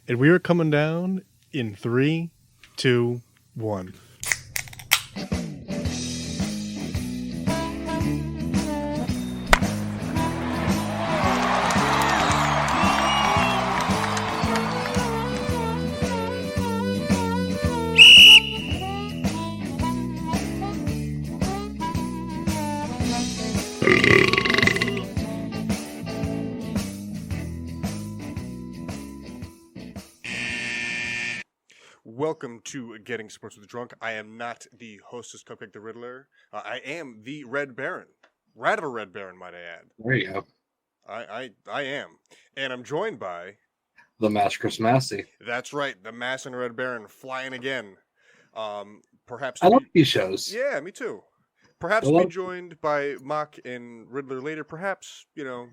And we are coming down in 3, 2, 1. Welcome to Getting Sports with Drunk. I am not the hostess, Cupcake the Riddler. I am the Red Baron. Radical Red Baron, might I add. There you go. I am. And I'm joined by... The Mask Chris Massey. That's right, the Mass and Red Baron flying again. Perhaps... I love these shows. Yeah, me too. Perhaps be joined by Mock and Riddler later. Perhaps, to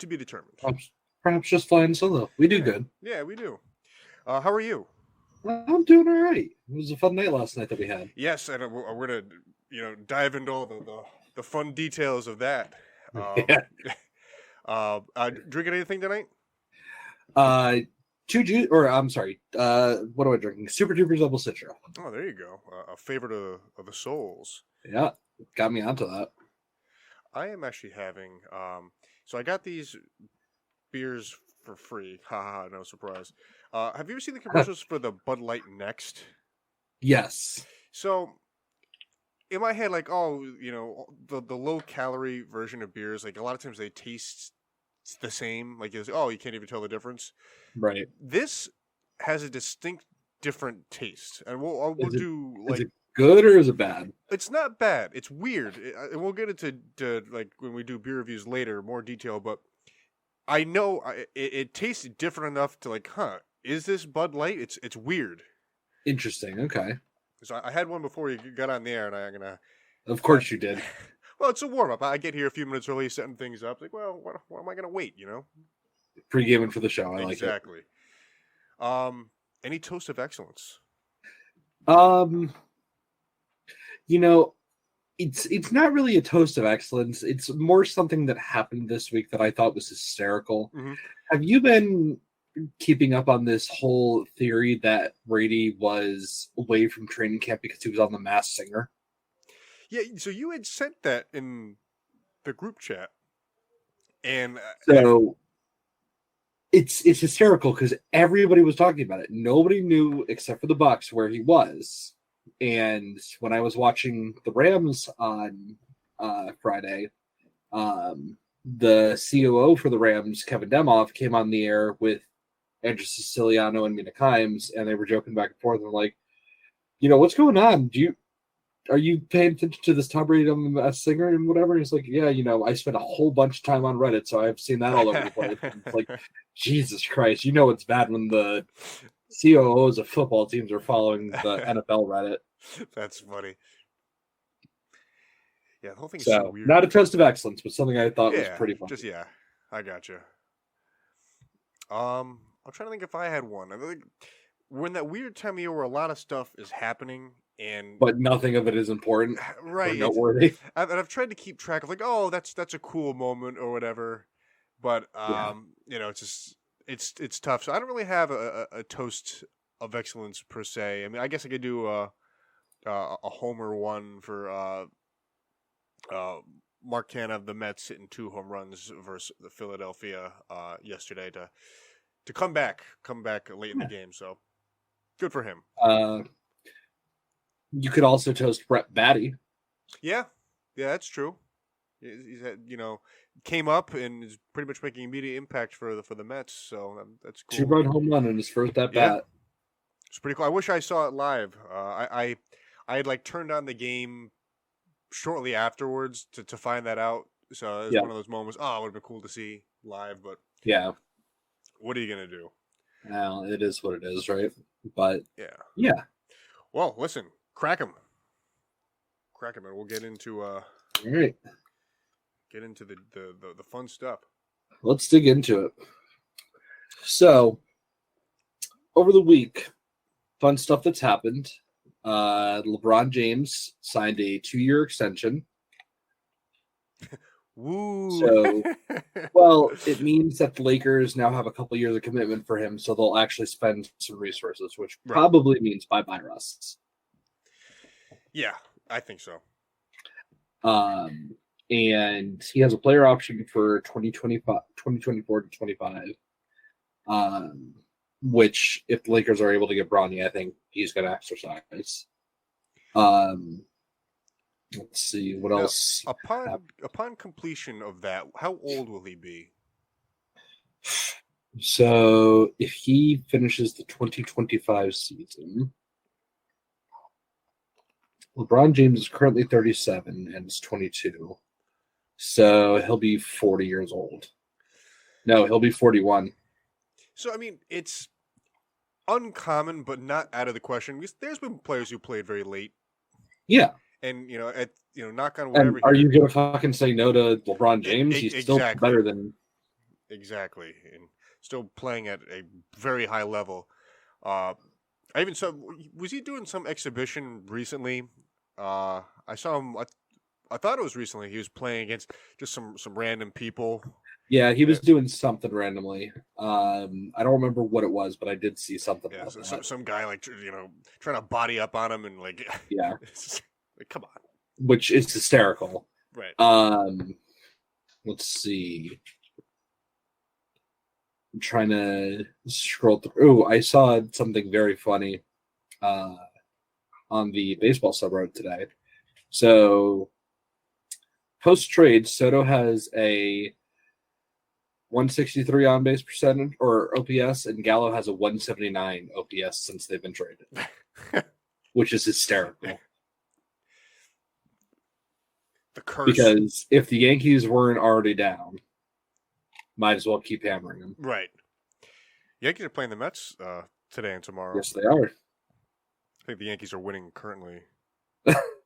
be determined. Perhaps just flying solo. We do good. Yeah, we do. How are you? I'm doing all right. It was a fun night last night that we had. Yes, and we're going to, dive into all the fun details of that. Drinking anything tonight? I'm sorry. What am I drinking? Super Troopers Double Citra. Oh, there you go. A favorite of the souls. Yeah, got me onto that. I am actually having, so I got these beers for free. Haha, no surprise. Have you ever seen the commercials for the Bud Light Next? Yes. So, in my head, like, the low-calorie version of beers, like, a lot of times they taste the same. Like, you can't even tell the difference. Right. This has a distinct different taste. And we'll do, like... Is it good or is it bad? It's not bad. It's weird. And we'll get into, like, when we do beer reviews later, more detail, but I know it tastes different enough to, like, is this Bud Light? It's weird. Interesting. Okay. So I had one before you got on the air, and I'm gonna. Of course you did. Well, it's a warm up. I get here a few minutes early, setting things up. Like, well, what am I gonna wait? Pre-gaming for the show. I like it. Exactly. Any toast of excellence? It's not really a toast of excellence. It's more something that happened this week that I thought was hysterical. Mm-hmm. Have you been keeping up on this whole theory that Brady was away from training camp because he was on The Masked Singer? Yeah, so you had sent that in the group chat. And so it's hysterical because everybody was talking about it. Nobody knew except for the Bucs where he was. And when I was watching the Rams on Friday, the COO for the Rams, Kevin Demoff, came on the air with Andrew Siciliano and Mina Kimes, and they were joking back and forth. And like, what's going on? Are you paying attention to this Tom Brady on The Masked Singer and whatever? And he's like, yeah, I spent a whole bunch of time on Reddit, so I've seen that all over the place. It's like, Jesus Christ, it's bad when the COOs of football teams are following the NFL Reddit. That's funny. Yeah, the whole thing's so weird. Not a toast of excellence, but something I thought was pretty funny. I gotcha. I'm trying to think if I had one. I think we're in that weird time of year where a lot of stuff is happening, but nothing of it is important, right? Or noteworthy. I've tried to keep track of like, that's a cool moment or whatever, but it's just it's tough. So I don't really have a toast of excellence per se. I mean, I guess I could do a homer one for Mark Canha of the Mets hitting 2 home runs versus the Philadelphia yesterday to come back late in the game. So good for him. You could also toast Brett Batty. Yeah, that's true. He's came up and is pretty much making immediate impact for the Mets. So that's cool. 2-run home run in his first at bat. It's pretty cool. I wish I saw it live. I had like turned on the game shortly afterwards to find that out. So it was one of those moments. Oh, it would have been cool to see live, but what are you gonna do? Well, it is what it is, right? But yeah. Well, listen, crack 'em, and we'll get into all right. Get into the fun stuff. Let's dig into it. So, over the week, fun stuff that's happened. LeBron James signed a 2-year extension. Woo. So, well, it means that the Lakers now have a couple years of commitment for him, so they'll actually spend some resources, which Right. probably means bye-bye Russ. Yeah, I think so. And he has a player option for 2024 to 25. Which if the Lakers are able to get Bronny, I think he's going to exercise. Let's see what else. Upon completion of that, how old will he be? So if he finishes the 2025 season, LeBron James is currently 37 and is 22. So he'll be 40 years old. No, he'll be 41. So, I mean, it's uncommon, but not out of the question. Because there's been players who played very late. Yeah. And, knock on whatever. Are you going to fucking say no to LeBron James? He's still better than. Exactly. And still playing at a very high level. I even saw, was he doing some exhibition recently? I saw him, I thought it was recently. He was playing against just some random people. Yeah, he was doing something randomly. I don't remember what it was, but I did see something. Yeah, some guy trying to body up on him and yeah, come on, which is hysterical. Right. Let's see. I'm trying to scroll through. Oh, I saw something very funny on the baseball subreddit today. So, post trade, Soto has a 163 on base percentage or OPS, and Gallo has a 179 OPS since they've been traded, which is hysterical. The curse. Because if the Yankees weren't already down, might as well keep hammering them. Right. Yankees are playing the Mets today and tomorrow. Yes, they are. I think the Yankees are winning currently.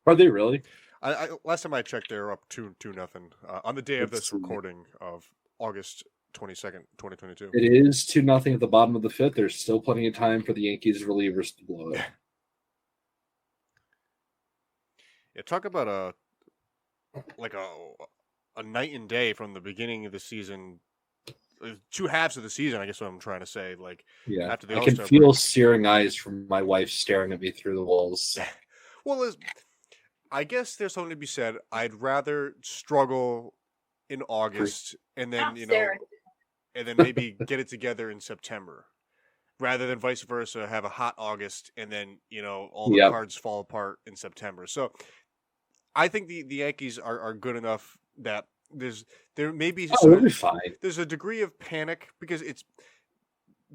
Are they really? I last time I checked, they were up 2-0 on the day of this recording of August 22nd, 2022. It is 2-0 at the bottom of the fifth. There's still plenty of time for the Yankees relievers to blow it. Yeah, talk about a night and day from the beginning of the season. 2 halves of the season, I guess what I'm trying to say. Yeah, after the I can feel searing eyes from my wife staring at me through the walls. Well, I guess there's something to be said. I'd rather struggle in August and then and then maybe get it together in September, rather than vice versa, have a hot August and then all the cards fall apart in September. So I think the Yankees are good enough that there may be there's a degree of panic because it's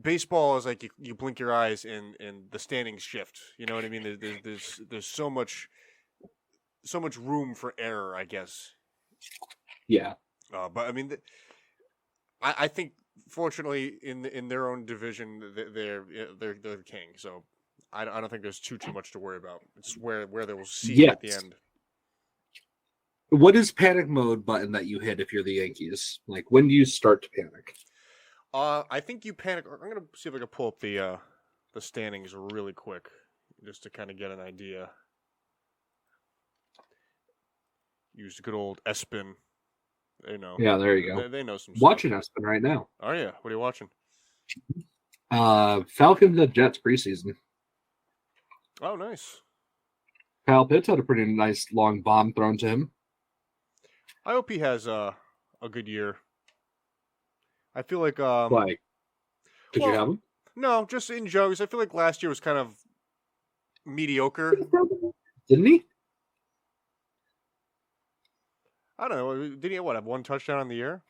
baseball is like you blink your eyes and the standings shift. You know what I mean? There's so much room for error, I guess. Yeah. But I mean, I think fortunately in their own division they're the king. So I don't think there's too much to worry about. It's where they will see at the end. What is panic mode button that you hit if you're the Yankees? Like, when do you start to panic? I think you panic. I'm gonna see if I can pull up the standings really quick, just to kind of get an idea. Use good old Espin. They know. Yeah, there you go. They know some stuff. Watching Espin right now. Oh yeah, what are you watching? Falcons at Jets preseason. Oh, nice. Kyle Pitts had a pretty nice long bomb thrown to him. I hope he has a good year. I feel like did you have him? No, just in jokes. I feel like last year was kind of mediocre. Didn't he? I don't know. Did he have 1 touchdown on the year?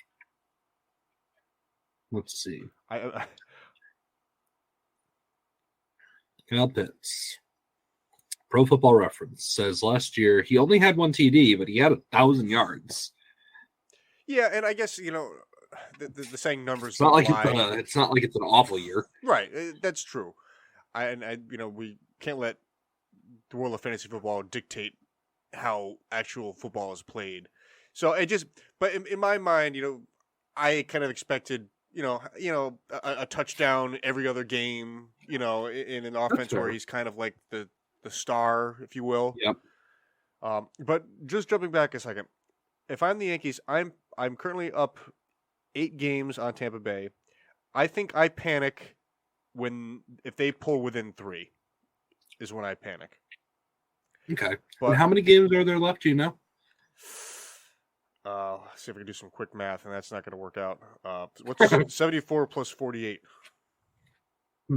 Let's see. I Kyle Pitts. Pro Football Reference says last year he only had 1 TD, but he had 1,000 yards. Yeah, and I guess the saying numbers. It's not like it's not like it's an awful year, right? That's true. We can't let the world of fantasy football dictate how actual football is played. So but in my mind, I kind of expected, a touchdown every other game, in an offense where he's kind of like the star, if you will. Yep. But just jumping back a second, if I'm the Yankees, I'm currently up 8 games on Tampa Bay. I think I panic if they pull within 3 is when I panic. Okay. And But how many games are there left? Do you know? let's see if we can do some quick math, and that's not going to work out. What's 74 plus 48? I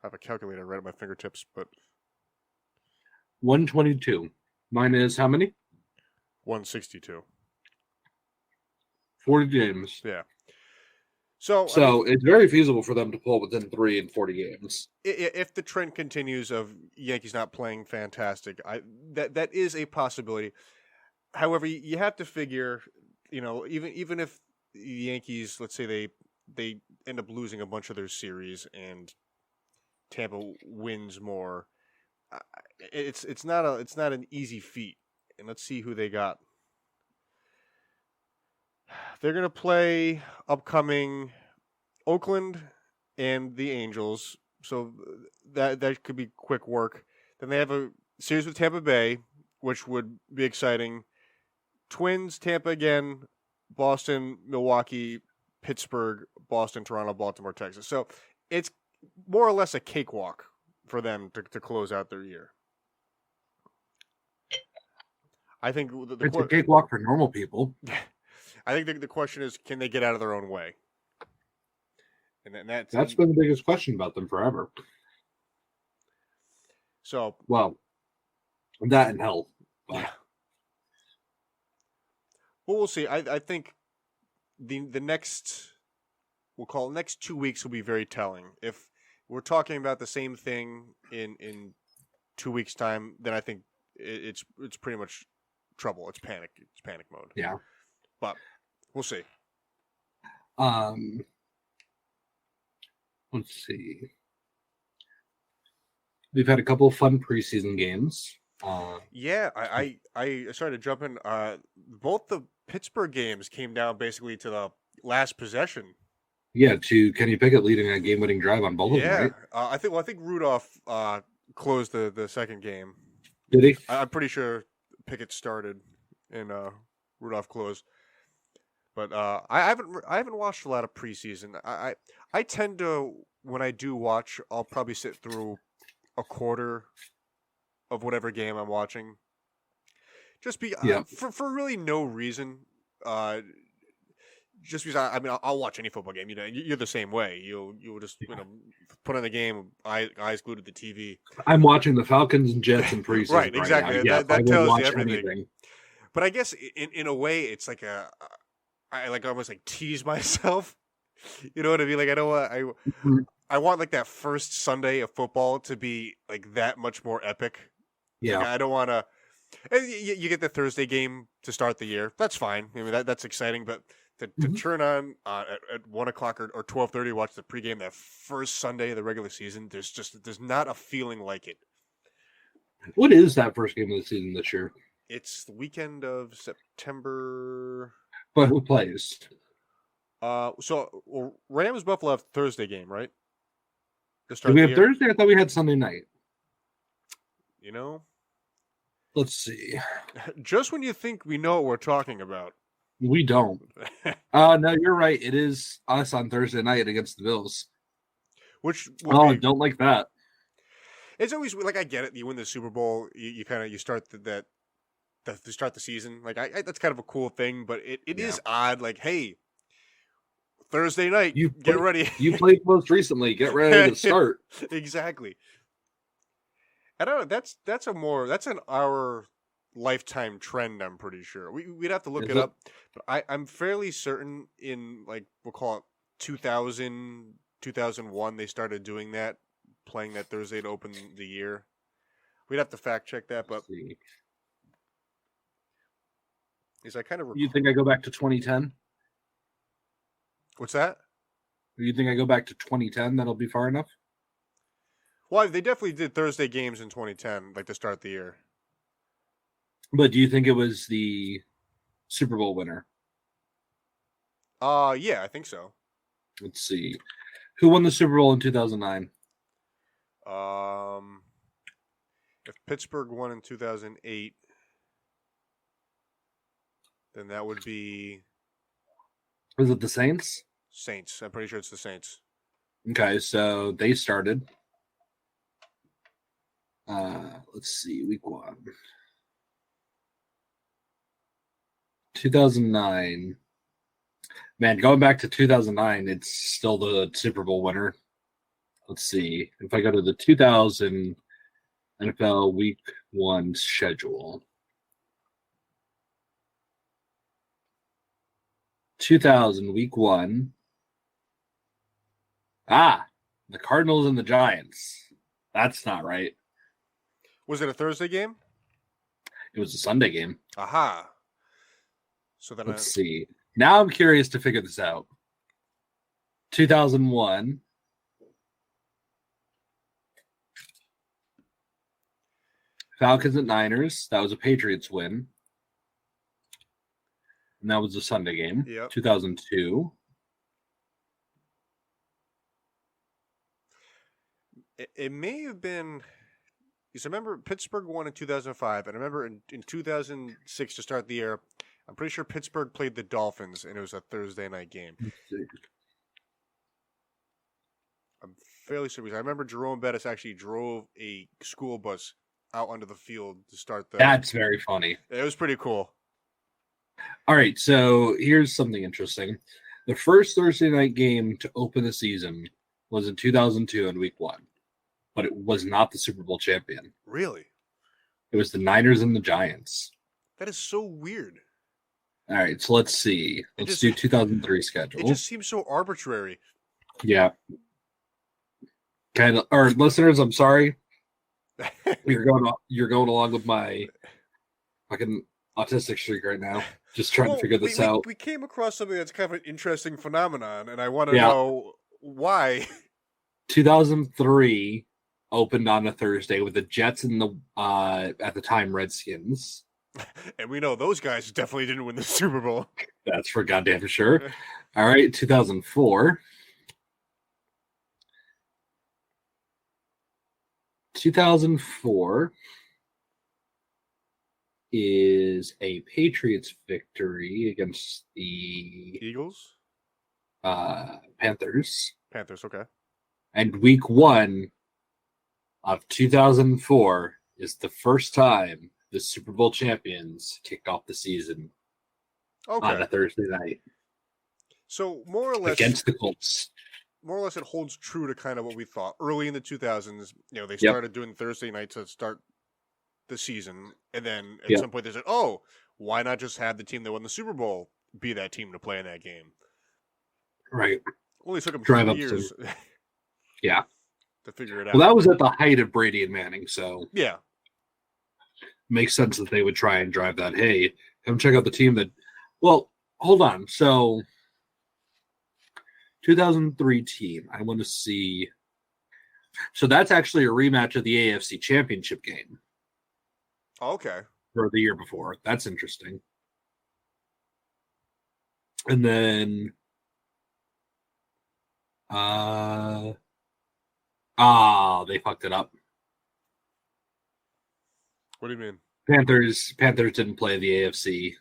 have a calculator right at my fingertips, but 122 minus how many? 162. 40 games. Yeah. So it's very feasible for them to pull within 3 and 40 games. If the trend continues of Yankees not playing fantastic, that is a possibility. However, you have to figure, even if the Yankees, let's say they end up losing a bunch of their series and Tampa wins more, it's not an easy feat. And let's see who they got. They're going to play upcoming Oakland and the Angels, so that could be quick work. Then they have a series with Tampa Bay, which would be exciting. Twins, Tampa again, Boston, Milwaukee, Pittsburgh, Boston, Toronto, Baltimore, Texas. So it's more or less a cakewalk for them to close out their year. I think it's a cakewalk for normal people. I think the question is, can they get out of their own way? And that's been the biggest question about them forever. So, well, that and health. Yeah. Well, we'll see. I think the next, we'll call it next 2 weeks will be very telling. If we're talking about the same thing in 2 weeks' time, then I think it's pretty much trouble. It's panic. It's panic mode. Yeah. But we'll see. Let's see. We've had a couple of fun preseason games. Yeah, I started to jump in. Both the Pittsburgh games came down basically to the last possession. Yeah, to Kenny Pickett leading a game-winning drive on both of them, right? I think Rudolph closed the second game. Did he? I'm pretty sure Pickett started and Rudolph closed. But I haven't watched a lot of preseason. I tend to, when I do watch, I'll probably sit through a quarter of whatever game I'm watching. Just for really no reason. Just because I'll watch any football game. You're the same way. You'll just put on the game, eyes glued to the TV. I'm watching the Falcons and Jets in preseason. Right, exactly. Right now. That tells you everything. Anything. But I guess in a way, it's like I almost tease myself. You know what I mean? Like I want like that first Sunday of football to be like that much more epic. Yeah, like, I don't want to. You get the Thursday game to start the year. That's fine. I mean that's exciting, but to turn on at 1:00 or 12:30, watch the pregame that first Sunday of the regular season. There's not a feeling like it. What is that first game of the season this year? It's the weekend of September. But who plays? So Rams Buffalo have Thursday game, right? Do we have Thursday? I thought we had Sunday night. Let's see. Just when you think we know what we're talking about, we don't. No, you're right. It is us on Thursday night against the Bills. I don't like that. It's always like I get it. You win the Super Bowl, you start to start the season. Like that's kind of a cool thing, but it is odd. Like, hey, Thursday night, get ready. You played most recently. Get ready to start. Exactly. I don't know. That's an our lifetime trend. I'm pretty sure. We'd have to look it up, but I'm fairly certain in we'll call it 2000, 2001 they started doing that, playing that Thursday to open the year. We'd have to fact check that, but. You think I go back to 2010? What's that? You think I go back to 2010? That'll be far enough? Well, they definitely did Thursday games in 2010, to start the year. But do you think it was the Super Bowl winner? Yeah, I think so. Let's see. Who won the Super Bowl in 2009? If Pittsburgh won in 2008. Then that would be Was it the Saints? Saints. I'm pretty sure it's the Saints. Okay, so they started. Let's see, week 1. 2009. Man, going back to 2009, it's still the Super Bowl winner. Let's see. If I go to the 2000 NFL Week 1 schedule. 2000 Week 1. The Cardinals and the Giants. That's not right. Was it a Thursday game? It was a Sunday game. Aha. So then Let's see. Now I'm curious to figure this out. 2001. Falcons at Niners. That was a Patriots win. And that was a Sunday game. Yep. 2002. It may have been, because I remember Pittsburgh won in 2005, and I remember in 2006 to start the year, I'm pretty sure Pittsburgh played the Dolphins, and it was a Thursday night game. I'm fairly certain. I remember Jerome Bettis actually drove a school bus out onto the field to start the... That's very funny. It was pretty cool. All right, so here's something interesting. The first Thursday night game to open the season was in 2002 in week 1, but it was not the Super Bowl champion. Really? It was the Niners and the Giants. That is so weird. All right, so let's see. Let's do 2003 schedule. It just seems so arbitrary. Yeah. Kind of, or listeners, I'm sorry. You're going along with my fucking autistic streak right now. Just trying to figure this out. We came across something that's kind of an interesting phenomenon, and I want to know why. 2003 opened on a Thursday with the Jets and the at the time Redskins. And we know those guys definitely didn't win the Super Bowl. That's for goddamn sure. All right, 2004. 2004 is a Patriots victory against the Eagles? Panthers. Panthers, okay. And week 1 of 2004 is the first time the Super Bowl champions kicked off the season on a Thursday night. So more or less against the Colts. More or less it holds true to kind of what we thought. Early in the 2000s, they started doing Thursday nights to start the season. And then at some point they said, oh, why not just have the team that won the Super Bowl be that team to play in that game? Right. Only took them Drive 2 up years. To figure it out. Well, that was at the height of Brady and Manning, so yeah, makes sense that they would try and drive that. Hey, come check out the team that. Well, hold on. So, 2003 team. I want to see. So that's actually a rematch of the AFC Championship game. Okay. For the year before. That's interesting. And then. They fucked it up. What do you mean? Panthers didn't play the AFC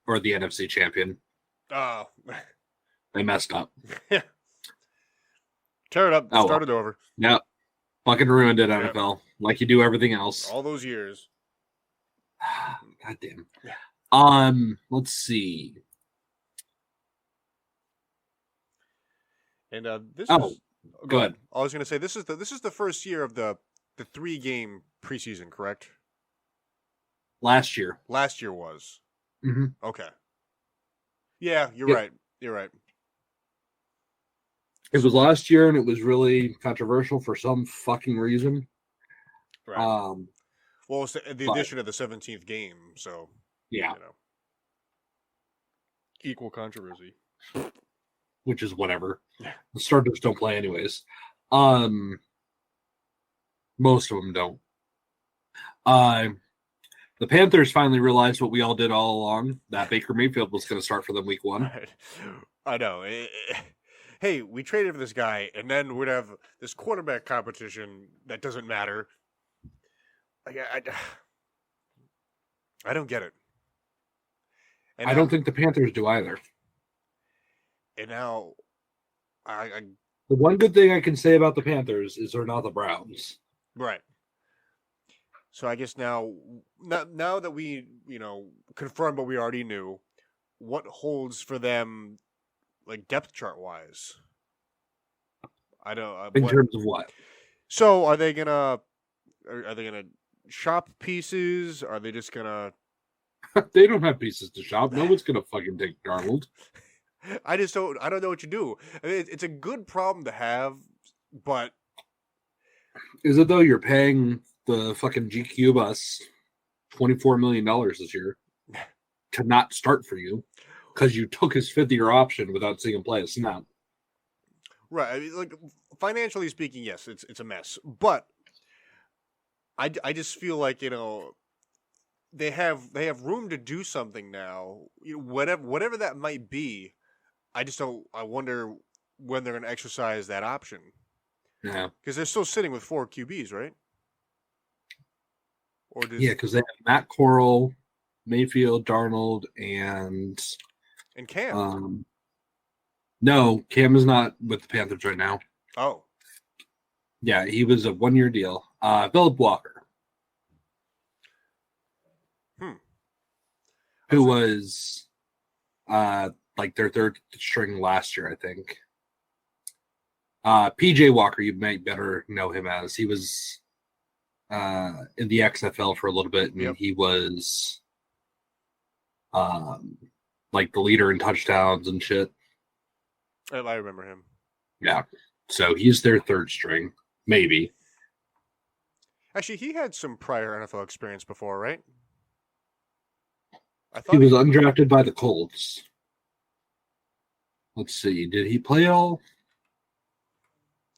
or the NFC champion. Oh. They messed up. Yeah. Tear it up. Start it over. Yeah. Fucking ruined it, NFL. Like you do everything else. All those years. God damn. Yeah. Let's see. And this go ahead. I was going to say this is the first year of the 3-game preseason, correct? Last year. Last year was. Mm-hmm. Okay. Yeah, you're right. You're right. It was last year, and it was really controversial for some fucking reason. Right. Well, it's the addition of the 17th game, so equal controversy. Which is whatever. The starters don't play anyways. Most of them don't. The Panthers finally realized what we all did all along, that Baker Mayfield was going to start for them week 1. Right. I know. Hey, we traded for this guy, and then we'd have this quarterback competition that doesn't matter. I don't get it. And I now, don't think the Panthers do either. and now, I The one good thing I can say about the Panthers is they're not the Browns. right. So I guess now that we confirmed what we already knew, what holds for them, like depth chart wise? I don't. In What? terms of what? So are they gonna shop pieces? Are they just gonna? They don't have pieces to shop. No one's gonna fucking take Darnold. I just don't. I don't know what you do. I mean, it's a good problem to have, but Is it though? You're paying the fucking GQ bus $24 million this year to not start for you because you took his 5th-year option without seeing him play a snap. right. I mean, like financially speaking, yes, it's a mess. But I just feel like they have room to do something now. Whatever that might be. I just don't. I wonder when they're going to exercise that option. Yeah. Because they're still sitting with 4 QBs, right? Or Yeah, because they have Matt Corral, Mayfield, Darnold, and Cam. No, Cam is not with the Panthers right now. Oh, Yeah, he was a 1-year deal. Philip Walker, who was like their 3rd string last year, I think. PJ Walker, you might better know him as. He was in the XFL for a little bit, and he was like the leader in touchdowns and shit. I remember him. Yeah, so he's their 3rd string, maybe. Actually, he had some prior NFL experience before, right? I thought He was undrafted by the Colts. Let's see, did he play all?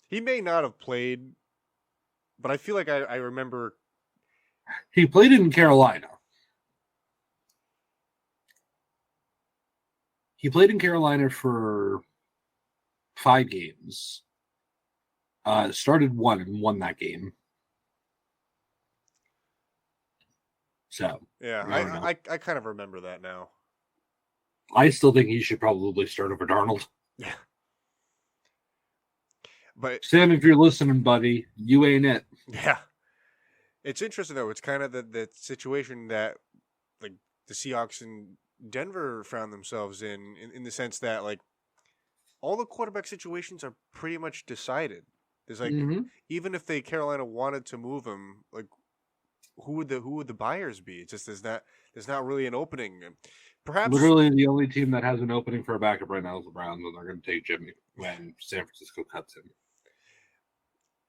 He may not have played, but I feel like I remember. He played in Carolina. He played in Carolina for 5 games. Started 1 and won that game. So Yeah, I kind of remember that now. I still think he should probably start over Darnold. Yeah. But Sam, if you're listening, buddy, you ain't it. Yeah. It's interesting though. It's kind of the situation that like the Seahawks and Denver found themselves in the sense that like all the quarterback situations are pretty much decided. There's like even if Carolina wanted to move him, like who would the buyers be? It's just there's not really an opening. Perhaps literally the only team that has an opening for a backup right now is the Browns, and they're going to take Jimmy when San Francisco cuts him.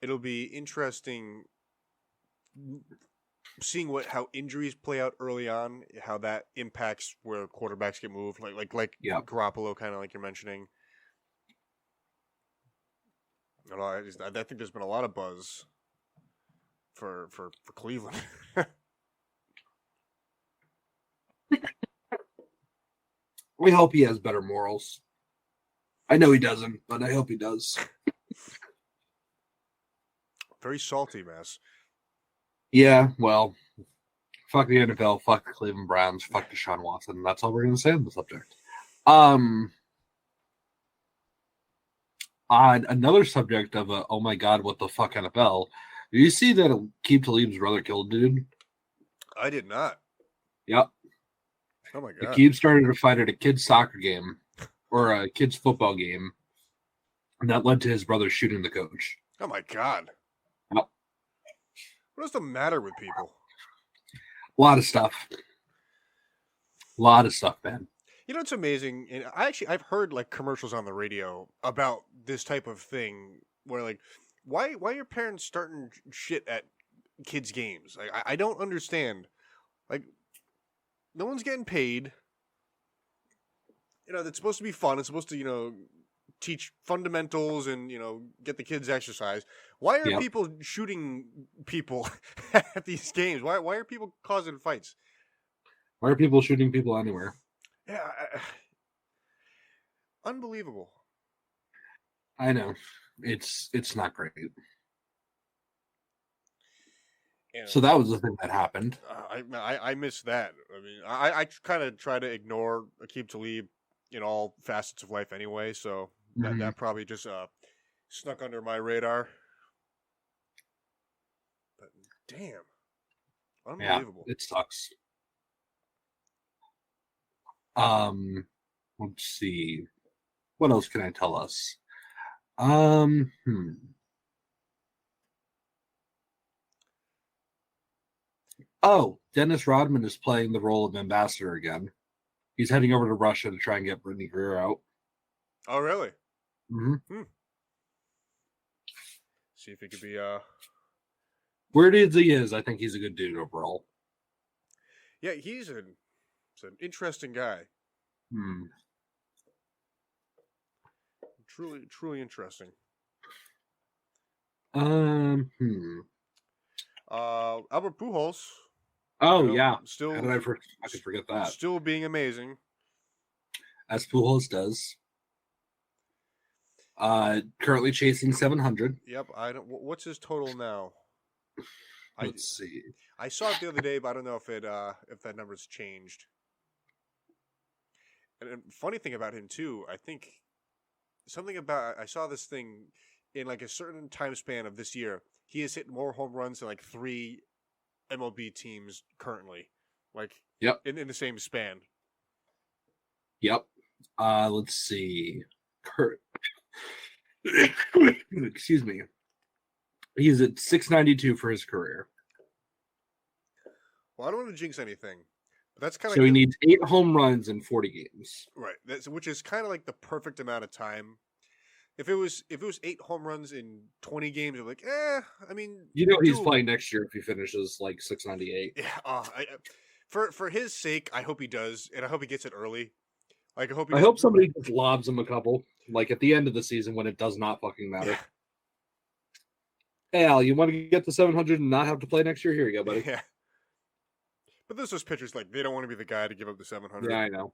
It'll be interesting seeing how injuries play out early on, how that impacts where quarterbacks get moved, like Garoppolo, kind of like you're mentioning. I think there's been a lot of buzz for Cleveland. We hope he has better morals. I know he doesn't, but I hope he does. Very salty mess. Yeah, well, fuck the NFL, fuck the Cleveland Browns, fuck Deshaun Watson. That's all we're going to say on the subject. On another subject of oh my god, what the fuck NFL? Did you see that Aqib Talib's brother killed a dude? I did not. Yep. Oh my god. Aqib started a fight at a kid's soccer game or a kid's football game, and that led to his brother shooting the coach. Oh my god. Yep. What is the matter with people? A lot of stuff. Man. You know, it's amazing. And I've heard like commercials on the radio about this type of thing where like, why are parents starting shit at kids' games? Like, I don't understand. Like, no one's getting paid. You know, it's supposed to be fun. It's supposed to, teach fundamentals and, get the kids exercise. Why are people shooting people at these games? Why are people causing fights? Why are people shooting people anywhere? Yeah. Unbelievable. I know. It's not great. You So know, that was the thing that happened. I miss that. I mean, I kind of try to ignore Aqib Talib in all facets of life anyway. So Mhm. that probably just snuck under my radar. But damn, Yeah, unbelievable. it sucks. Let's see. What else can I tell us? Um, hmm. Oh, Dennis Rodman is playing the role of ambassador again. He's heading over to Russia to try and get Brittany Greer out. Oh, really? Mm-hmm. See if he could be Weird as he is, I think he's a good dude overall. Yeah, he's an interesting guy. Hmm. Truly interesting. Hmm. Albert Pujols. Oh, You know, yeah. still How did I could forget that. Still being amazing. As Pujols does. Currently chasing 700. Yep. I don't. What's his total now? Let's see. I saw it the other day, but I don't know if that number's changed. And funny thing about him too, I think something about I saw this thing in like a certain time span of this year. He has hit more home runs than like 3 MLB teams currently, like Yep. in the same span. Yep. Let's see. Excuse me. He's at 692 for his career. Well, I don't want to jinx anything, but that's kind of So he needs 8 home runs in 40 games. right. Which is kind of like the perfect amount of time. If it was 8 home runs in 20 games, I'm like, I mean, He's playing next year if he finishes like 698. Yeah. For his sake, I hope he does, and I hope he gets it early. Like I hope somebody just lobs him a couple, like at the end of the season when it does not fucking matter. Yeah. Hey, Al, you want to get to 700 and not have to play next year? Here you go, buddy. Yeah. But there's those pitchers like they don't want to be the guy to give up the 700. Yeah, I know.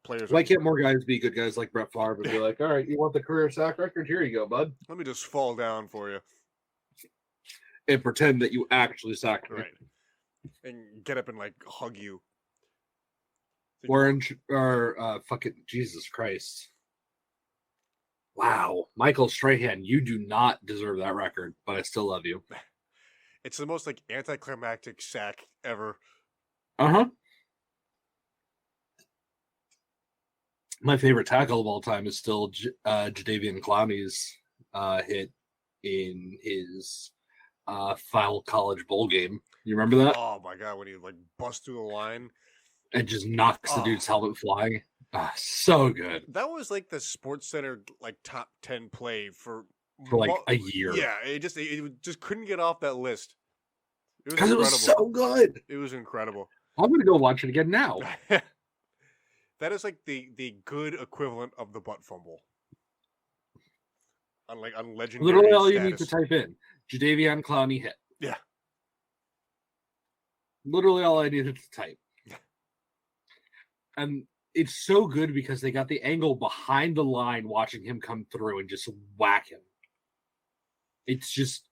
Players. Why can't more guys be good guys like Brett Favre and be like, all right, you want the career sack record? Here you go, bud. Let me just fall down for you. And pretend that you actually sacked me. Right. And get up and like hug you. Fucking Jesus Christ. Wow. Michael Strahan, you do not deserve that record, but I still love you. It's the most like anticlimactic sack ever. Uh-huh. My favorite tackle of all time is still Jadeveon Clowney's hit in his final college bowl game. You remember that? Oh my god, when he like busts through the line and just knocks the dude's helmet flying. So good. That was like the Sports Center like top 10 play for like a year. Yeah, it just couldn't get off that list. Because it was so good. It was incredible. I'm gonna go watch it again now. That is like the good equivalent of the butt fumble. On legendary. Literally all you need to type in Jadeveon Clowney hit. Yeah. Literally all I needed to type. And it's so good because they got the angle behind the line watching him come through and just whack him. It's just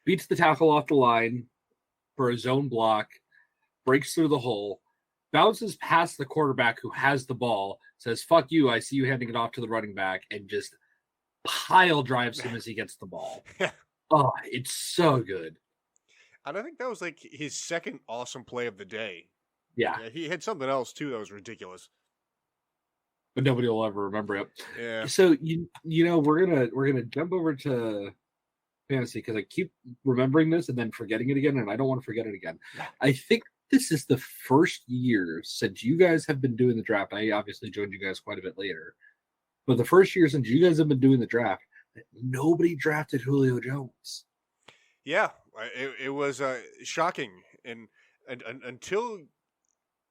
beats the tackle off the line for a zone block, breaks through the hole, bounces past the quarterback who has the ball, says, fuck you, I see you handing it off to the running back, and just pile drives him as he gets the ball. Oh, it's so good. And I think that was like his second awesome play of the day. Yeah. He had something else too that was ridiculous. But nobody will ever remember it. Yeah. So we're gonna jump over to fantasy because I keep remembering this and then forgetting it again, and I don't want to forget it again. I think this is the first year since you guys have been doing the draft. I obviously joined you guys quite a bit later, but the first year since you guys have been doing the draft, that nobody drafted Julio Jones. Yeah, it was shocking, and until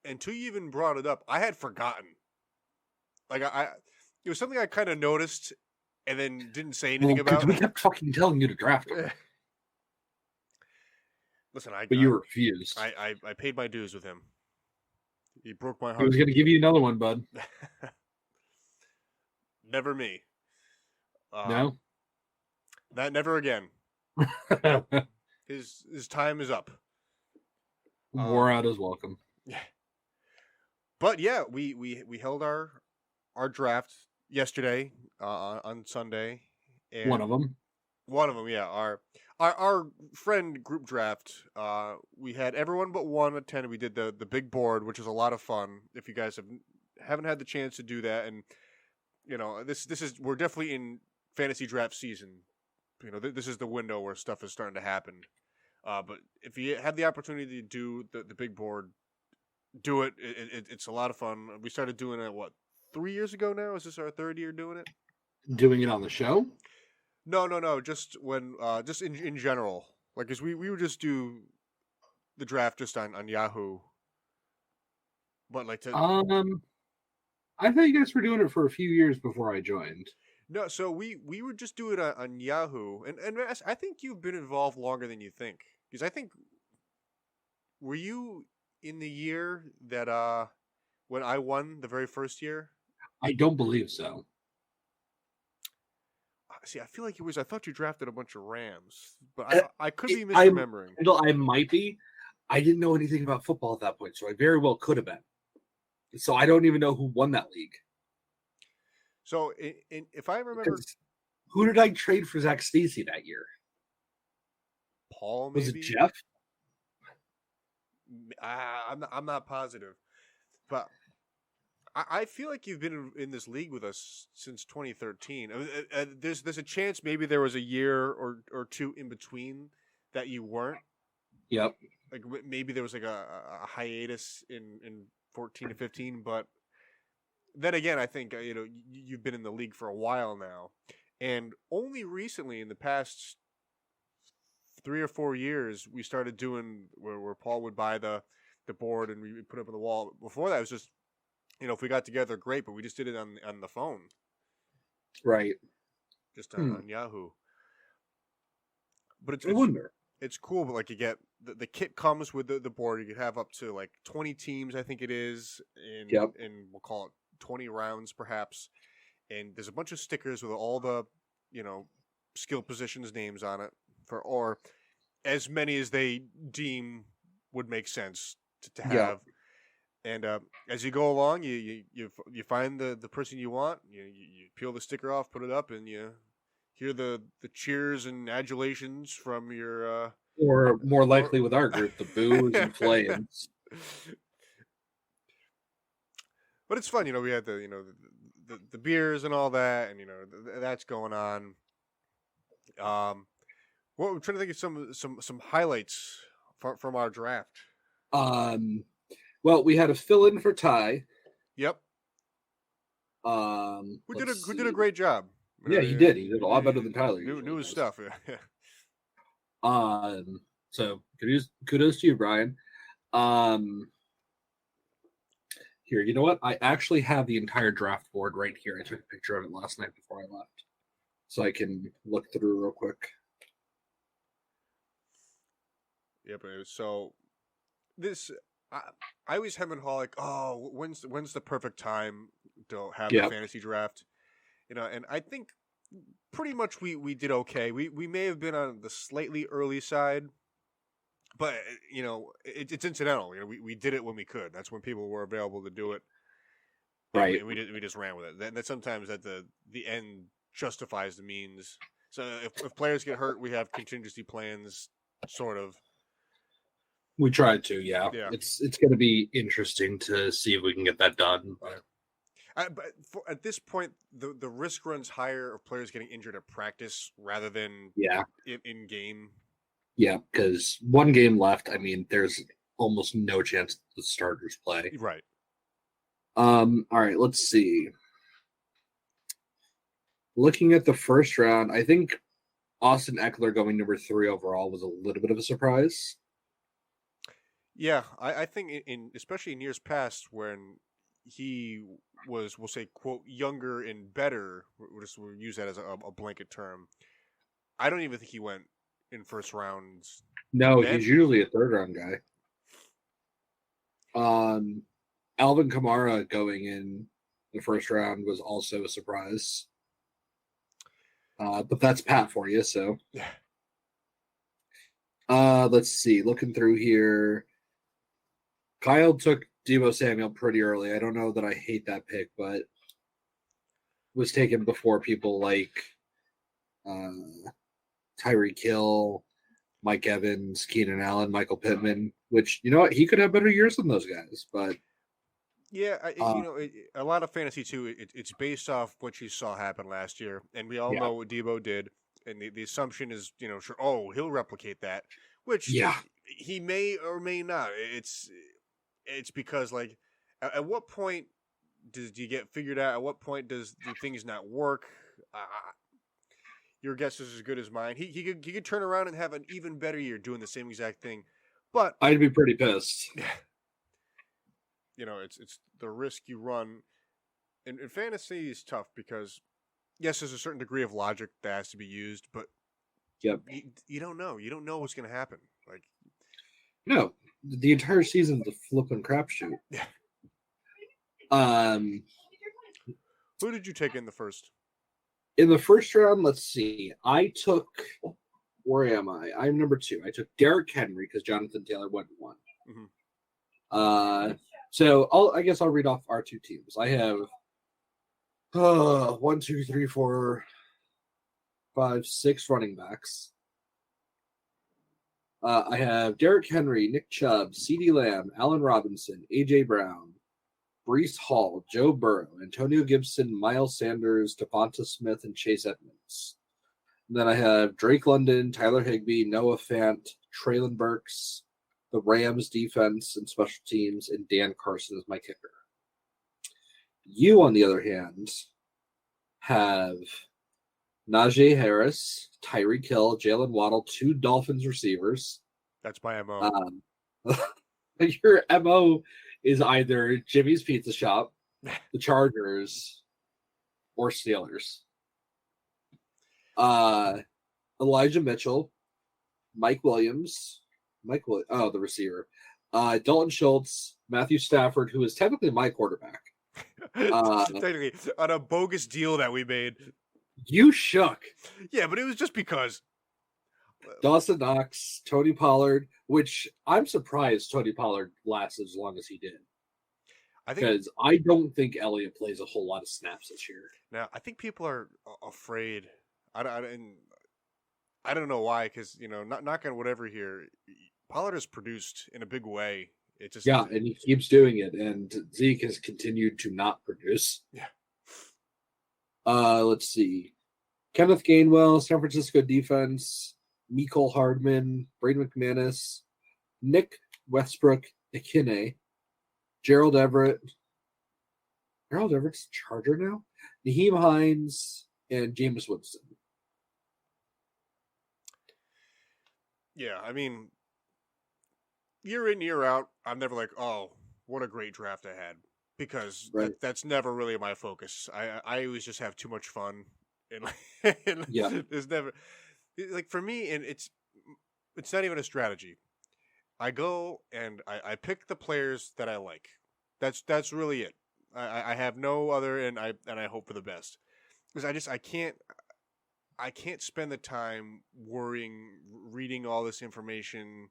you even brought it up, I had forgotten. Like it was something I kind of noticed, and then didn't say anything about. We kept fucking telling you to draft him. Listen, but you refused. I paid my dues with him. He broke my heart. He was going to give you another one, bud. Never me. No. That never again. His time is up. Wore out his welcome. Yeah. But yeah, we held our draft yesterday on Sunday, and One of them. One of them, yeah. Our friend group draft. We had everyone but one attended. We did the big board, which was a lot of fun. If you guys haven't had the chance to do that, and this is we're definitely in fantasy draft season. This is the window where stuff is starting to happen. But if you have the opportunity to do the big board, do it. It's a lot of fun. We started doing it 3 years ago now. Is this our third year doing it? Doing it on the show? No. Just when, just in general, like, cause we would just do the draft just on Yahoo. But like I thought you guys were doing it for a few years before I joined. No, so we would just do it on Yahoo, and I think you've been involved longer than you think, because I think were you in the year that when I won the very first year? I don't believe so. See, I feel like it was. I thought you drafted a bunch of Rams, but I could be misremembering. I might be. I didn't know anything about football at that point, so I very well could have been. So I don't even know who won that league. So, if I remember, who did I trade for Zach Stacy that year? Paul, maybe? Was it Jeff? I'm not positive, but I feel like you've been in this league with us since 2013. I mean, there's a chance maybe there was a year or two in between that you weren't. Yep. Like maybe there was like a hiatus in 14 to 15, but then again, I think you've been in the league for a while now, and only recently in the past 3 or 4 years we started doing where Paul would buy the board and we put it up on the wall. Before that, it was just if we got together, great, but we just did it on the phone, right? Just on Yahoo. But I wonder. It's cool, but like you get the kit comes with the board. You could have up to like 20 teams, I think it is, in we'll call it 20 rounds perhaps. And there's a bunch of stickers with all the skill positions names on it or as many as they deem would make sense to have. Yep. And as you go along, you find the person you want. You peel the sticker off, put it up, and you hear the cheers and adulations from your. Or more likely with our group, the boos and flames. But it's fun, we had the beers and all that, and that's going on. Well, I'm trying to think of some highlights from our draft. Well, we had a fill-in for Ty. Yep. Who did a great job. Yeah, he did. He did a lot better than Tyler. Knew his stuff. Yeah. So kudos to you, Brian. Here, you know what? I actually have the entire draft board right here. I took a picture of it last night before I left, so I can look through real quick. Yep. So this. I always hem and haw like, oh, when's the perfect time to have a fantasy draft? And I think pretty much we did okay. We may have been on the slightly early side, but it's incidental. We did it when we could. That's when people were available to do it. Right. And we just ran with it. That sometimes at the end justifies the means. So if players get hurt, we have contingency plans, sort of. We tried to, yeah. It's going to be interesting to see if we can get that done. But at this point, the risk runs higher of players getting injured at practice rather than in game. Yeah, because one game left. I mean, there's almost no chance the starters play. Right. All right, let's see. Looking at the first round, I think Austin Eckler going number 3 overall was a little bit of a surprise. Yeah, I think especially in years past when he was, we'll say, quote, younger and better, we'll use that as a blanket term. I don't even think he went in first rounds. No, he's usually a third round guy. Alvin Kamara going in the first round was also a surprise. But that's Pat for you. So Yeah. let's see. Looking through here, Kyle took Deebo Samuel pretty early. I don't know that I hate that pick, but was taken before people like uh, Tyreek Hill, Mike Evans, Keenan Allen, Michael Pittman. Which, you know what, he could have better years than those guys. But Yeah, uh, a lot of fantasy too. It's based off what you saw happen last year, and we all yeah, know what Debo did. And the assumption is, sure, oh, he'll replicate that, which yeah, he may or may not. It's because like, at what point do you get figured out? At what point do things not work? Uh, your guess is as good as mine. He could turn around and have an even better year doing the same exact thing, but I'd be pretty pissed. it's the risk you run. And fantasy is tough because yes, there's a certain degree of logic that has to be used, but Yep. you don't know. You don't know what's going to happen. Like, No, the entire season's a flipping crapshoot. yeah. Um, Who did you take in the first? in the first round, let's see. I took. Where am I? I'm number 2. I took Derrick Henry because Jonathan Taylor went 1. Mm-hmm. So I guess I'll read off our 2 teams. I have 1, 2, 3, 4, 5, 6 running backs. I have Derrick Henry, Nick Chubb, CeeDee Lamb, Allen Robinson, AJ Brown, Breece Hall, Joe Burrow, Antonio Gibson, Miles Sanders, Devonta Smith, and Chase Edmonds. And then I have Drake London, Tyler Higbee, Noah Fant, Traylon Burks, the Rams defense and special teams, and Dan Carson as my kicker. You, on the other hand, have Najee Harris, Tyreek Hill, Jalen Waddle, 2 Dolphins receivers. That's my MO. Your MO is either Jimmy's Pizza Shop, the Chargers, or Steelers. Elijah Mitchell, Mike Williams, the receiver. Dalton Schultz, Matthew Stafford, who is technically my quarterback. Technically, on a bogus deal that we made. You shook. Yeah, but it was just because. Dawson Knox, Tony Pollard, which I'm surprised Tony Pollard lasts as long as he did. Because I don't think Elliott plays a whole lot of snaps this year. Now, I think people are afraid. I don't know why, because, not on whatever here, Pollard has produced in a big way. It just and he keeps doing it, and Zeke has continued to not produce. Yeah. Let's see. Kenneth Gainwell, San Francisco defense, Mecole Hardman, Braden McManus, Nick Westbrook, Ikine, Gerald Everett. Gerald Everett's a Charger now? Naheem Hines, and Jameis Winston. Yeah, I mean, year in, year out, I'm never like, oh, what a great draft I had. Because that's never really my focus. I always just have too much fun. And there's never... Like, for me, and it's not even a strategy. I go and I pick the players that I like. That's really it. I have no other, and I hope for the best. Because I can't spend the time worrying, reading all this information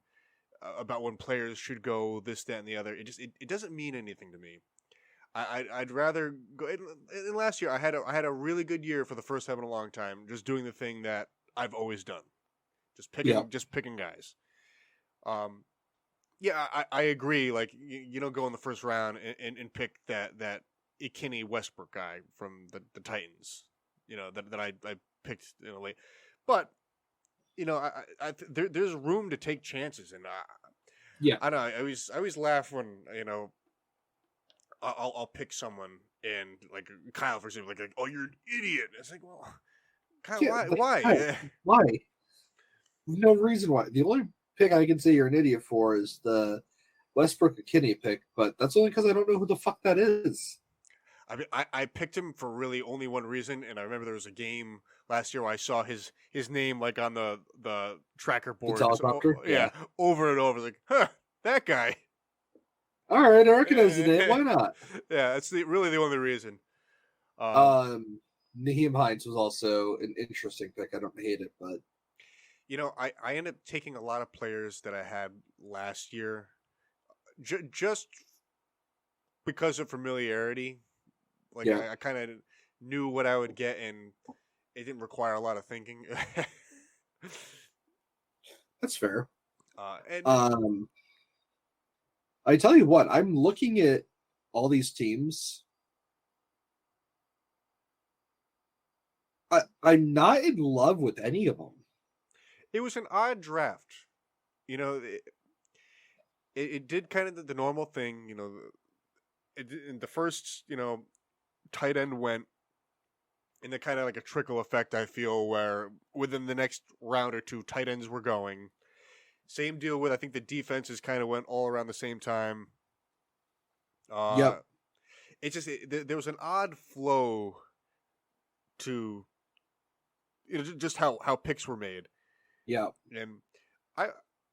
about when players should go this, that, and the other. It doesn't mean anything to me. I'd rather go. And last year I had a really good year for the first time in a long time, just doing the thing that I've always done, just picking guys. I agree. Like, you don't go in the first round and pick that Ikine Westbrook guy from the Titans. That I picked late, but there's room to take chances, and I don't know. I always laugh when I'll pick someone and like Kyle, for example, like, oh, you're an idiot. It's like, well, Kyle, why? Why? No reason why. The only pick I can say you're an idiot for is the Westbrook Ikine pick, but that's only because I don't know who the fuck that is. I mean, I picked him for really only one reason, and I remember there was a game last year where I saw his name like on the tracker board, over and over. Like, huh, that guy. All right, I recognize the name. Why not? Yeah, that's really the only reason. The Naheem Hines was also an interesting pick. I don't hate it, but I ended up taking a lot of players that I had last year, just because of familiarity. Like yeah, I kind of knew what I would get, and it didn't require a lot of thinking. that's fair. And I tell you what, I'm looking at all these teams. I'm not in love with any of them. it was an odd draft. It did kind of the normal thing. In the first, tight end went, and then kind of like a trickle effect, I feel, where within the next round or two, tight ends were going. Same deal with, I think the defenses kind of went all around the same time. Yep. There was an odd flow to just how picks were made. Yeah. And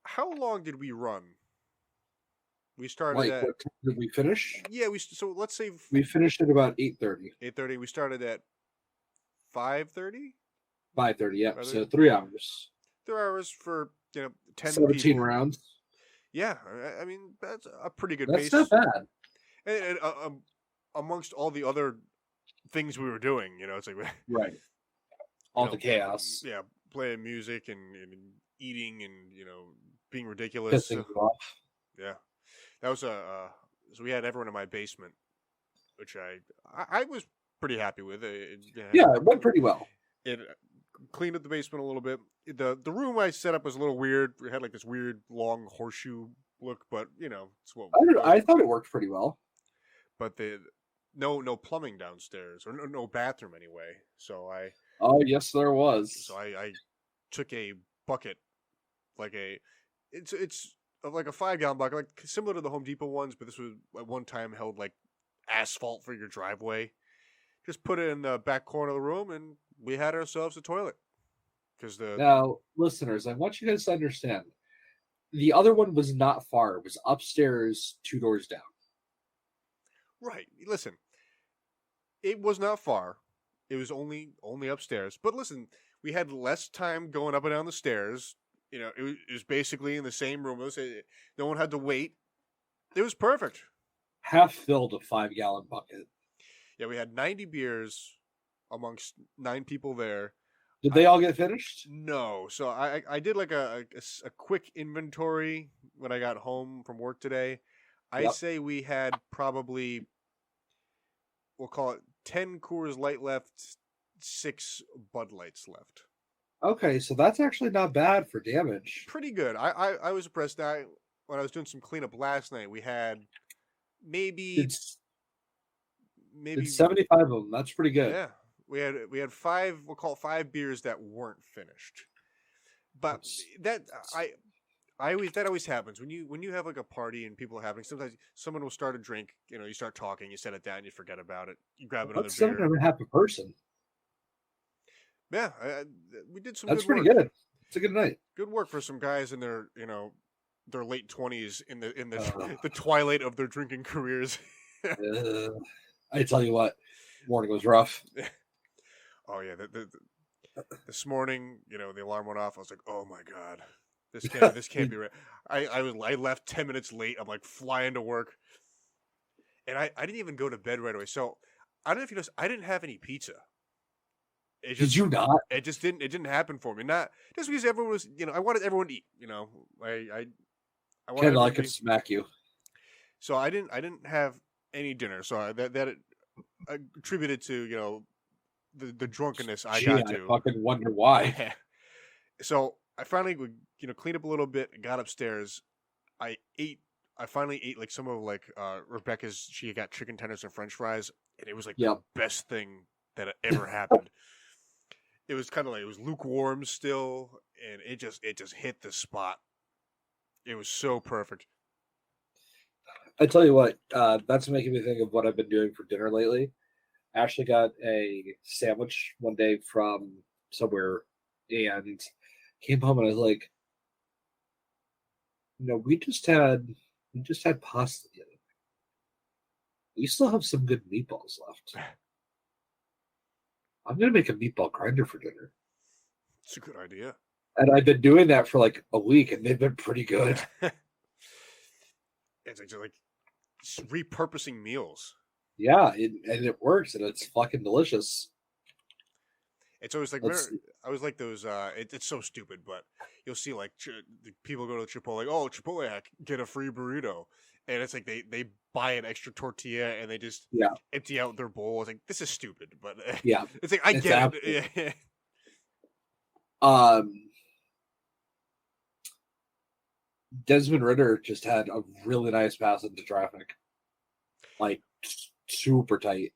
how long did we run? We started Like, at, what time did we finish? yeah, so let's say We finished at about 8:30. 8:30. We started at 5:30. 5:30. Yeah. 5:30? So 3 hours. 3 hours for 10 17 people. rounds. Yeah, I mean that's a pretty good That's pace. not bad. And amongst all the other things we were doing, it's like Right. All the chaos. Yeah, playing music and eating and being ridiculous. Pissing you off. Yeah, that was so we had everyone in my basement, which I was pretty happy with. It went pretty well. It cleaned up the basement a little bit. The room I set up was a little weird. It had like this weird long horseshoe look, but it's what I thought it worked pretty well. But no plumbing downstairs, or no bathroom anyway. So Oh yes, there was. So I took a bucket, it's like a 5-gallon bucket, like similar to the Home Depot ones, but this was at one time held like asphalt for your driveway. Just put it in the back corner of the room, and we had ourselves a toilet. Now, listeners, I want you guys to understand. The other one was not far. It was upstairs, 2 doors down. Right. Listen, it was not far. It was only upstairs. But listen, we had less time going up and down the stairs. It was basically in the same room. No one had to wait. It was perfect. Half filled a 5-gallon bucket. Yeah, we had 90 beers amongst 9 people there. Did they all get finished? No. So I did like a quick inventory when I got home from work today. I say we had probably, we'll call it 10 Coors Light left, 6 Bud Lights left. Okay, so that's actually not bad for damage. Pretty good. I was impressed. When I was doing some cleanup last night, we had maybe 75 of them. That's pretty good. Yeah. We had 5, we'll call it 5 beers that weren't finished. But that always happens when you have like a party and people are happening. Sometimes someone will start a drink, you start talking, you set it down, you forget about it, you grab another That's beer. That's 7.5 a person. Yeah, we did some. That's good pretty work. good. It's a good night. Good work for some guys in their their late 20s in the the twilight of their drinking careers. I tell you what, morning was rough. Oh yeah, this morning, the alarm went off. I was like, oh my god, this can't be right. I left 10 minutes late. I'm like flying to work, and I didn't even go to bed right away. So I don't know if you noticed, I didn't have any pizza. Did you not? It just didn't. It didn't happen for me. Not just because everyone was. I wanted everyone to eat. I wanted. I could smack you. So I didn't have any dinner. So that attributed to the drunkenness I got to. I fucking wonder why. So I finally cleaned up a little bit and got upstairs. I finally ate like some of Rebecca's. She got chicken tenders and French fries, and it was like the best thing that ever happened. It was kind of like, it was lukewarm still, and it just hit the spot. It was so perfect. I tell you what, that's making me think of what I've been doing for dinner lately. Ashley got a sandwich one day from somewhere and came home, and I was like, we just had pasta the other day. We still have some good meatballs left. I'm gonna make a meatball grinder for dinner. It's a good idea. And I've been doing that for like a week, and they've been pretty good. It's like just repurposing meals. Yeah, and it works, and it's fucking delicious. It's always like I was like those. It's so stupid, but you'll see like people go to Chipotle, like, oh, Chipotle hack, get a free burrito, and it's like they buy an extra tortilla and they just empty out their bowl. It's like, this is stupid, but yeah, it's like I get it. Desmond Ritter just had a really nice pass into traffic, like super tight.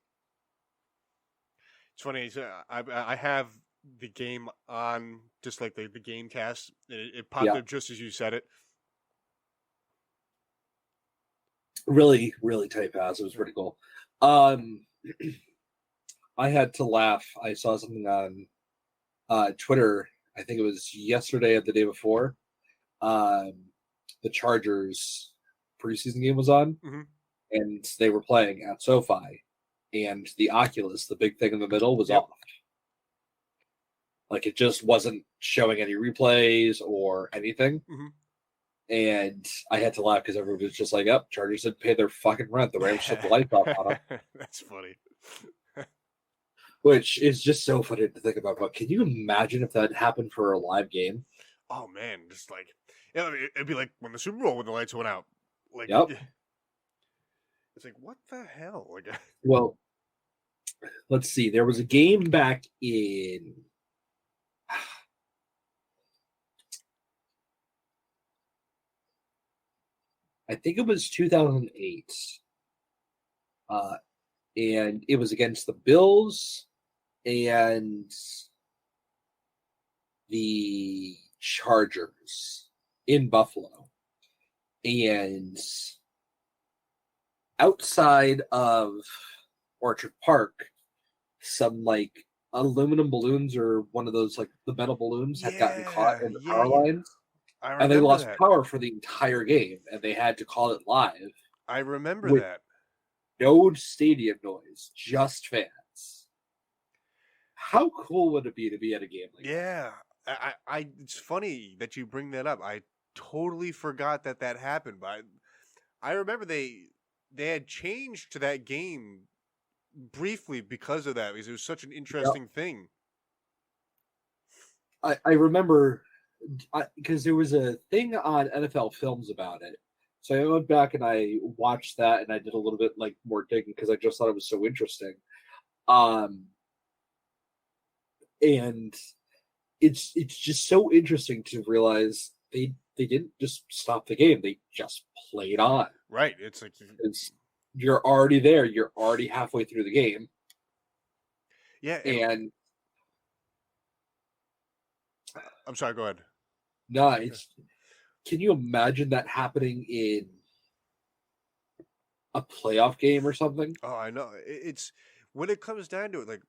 It's funny. I have the game on, just like the game cast. It popped up just as you said it. Really, really tight pass. It was pretty cool. I had to laugh. I saw something on Twitter. I think it was yesterday or the day before. The Chargers preseason game was on, and they were playing at SoFi, and the Oculus, the big thing in the middle, was off. Like, it just wasn't showing any replays or anything. And I had to laugh because everyone was just like, "Yep, Chargers didn't pay their fucking rent. The Rams shut the lights off on them." That's funny. Which is just so funny to think about. But can you imagine if that happened for a live game? Oh man, just like it'd be like when the Super Bowl when the lights went out. Like, it's like, what the hell? Like, well, let's see. There was a game back in. I think it was 2008. And it was against the Bills and the Chargers in Buffalo. And outside of Orchard Park, some like aluminum balloons or one of those like the metal balloons had gotten caught in the power lines. And they lost power for the entire game, and they had to call it live. I remember that. No stadium noise, just fans. How cool would it be to be at a game like that? I it's funny that you bring that up. I totally forgot that happened, but I remember they had changed to that game briefly because of that, because it was such an interesting thing. I remember because there was a thing on NFL Films about it. So I went back and I watched that, and I did a little bit like more digging because I just thought it was so interesting. And it's just so interesting to realize they didn't just stop the game; they just played on. Right. It's like you're already there. You're already halfway through the game. Yeah. And I'm sorry. Go ahead. No, can you imagine that happening in a playoff game or something? Oh, I know. It's when it comes down to it, like,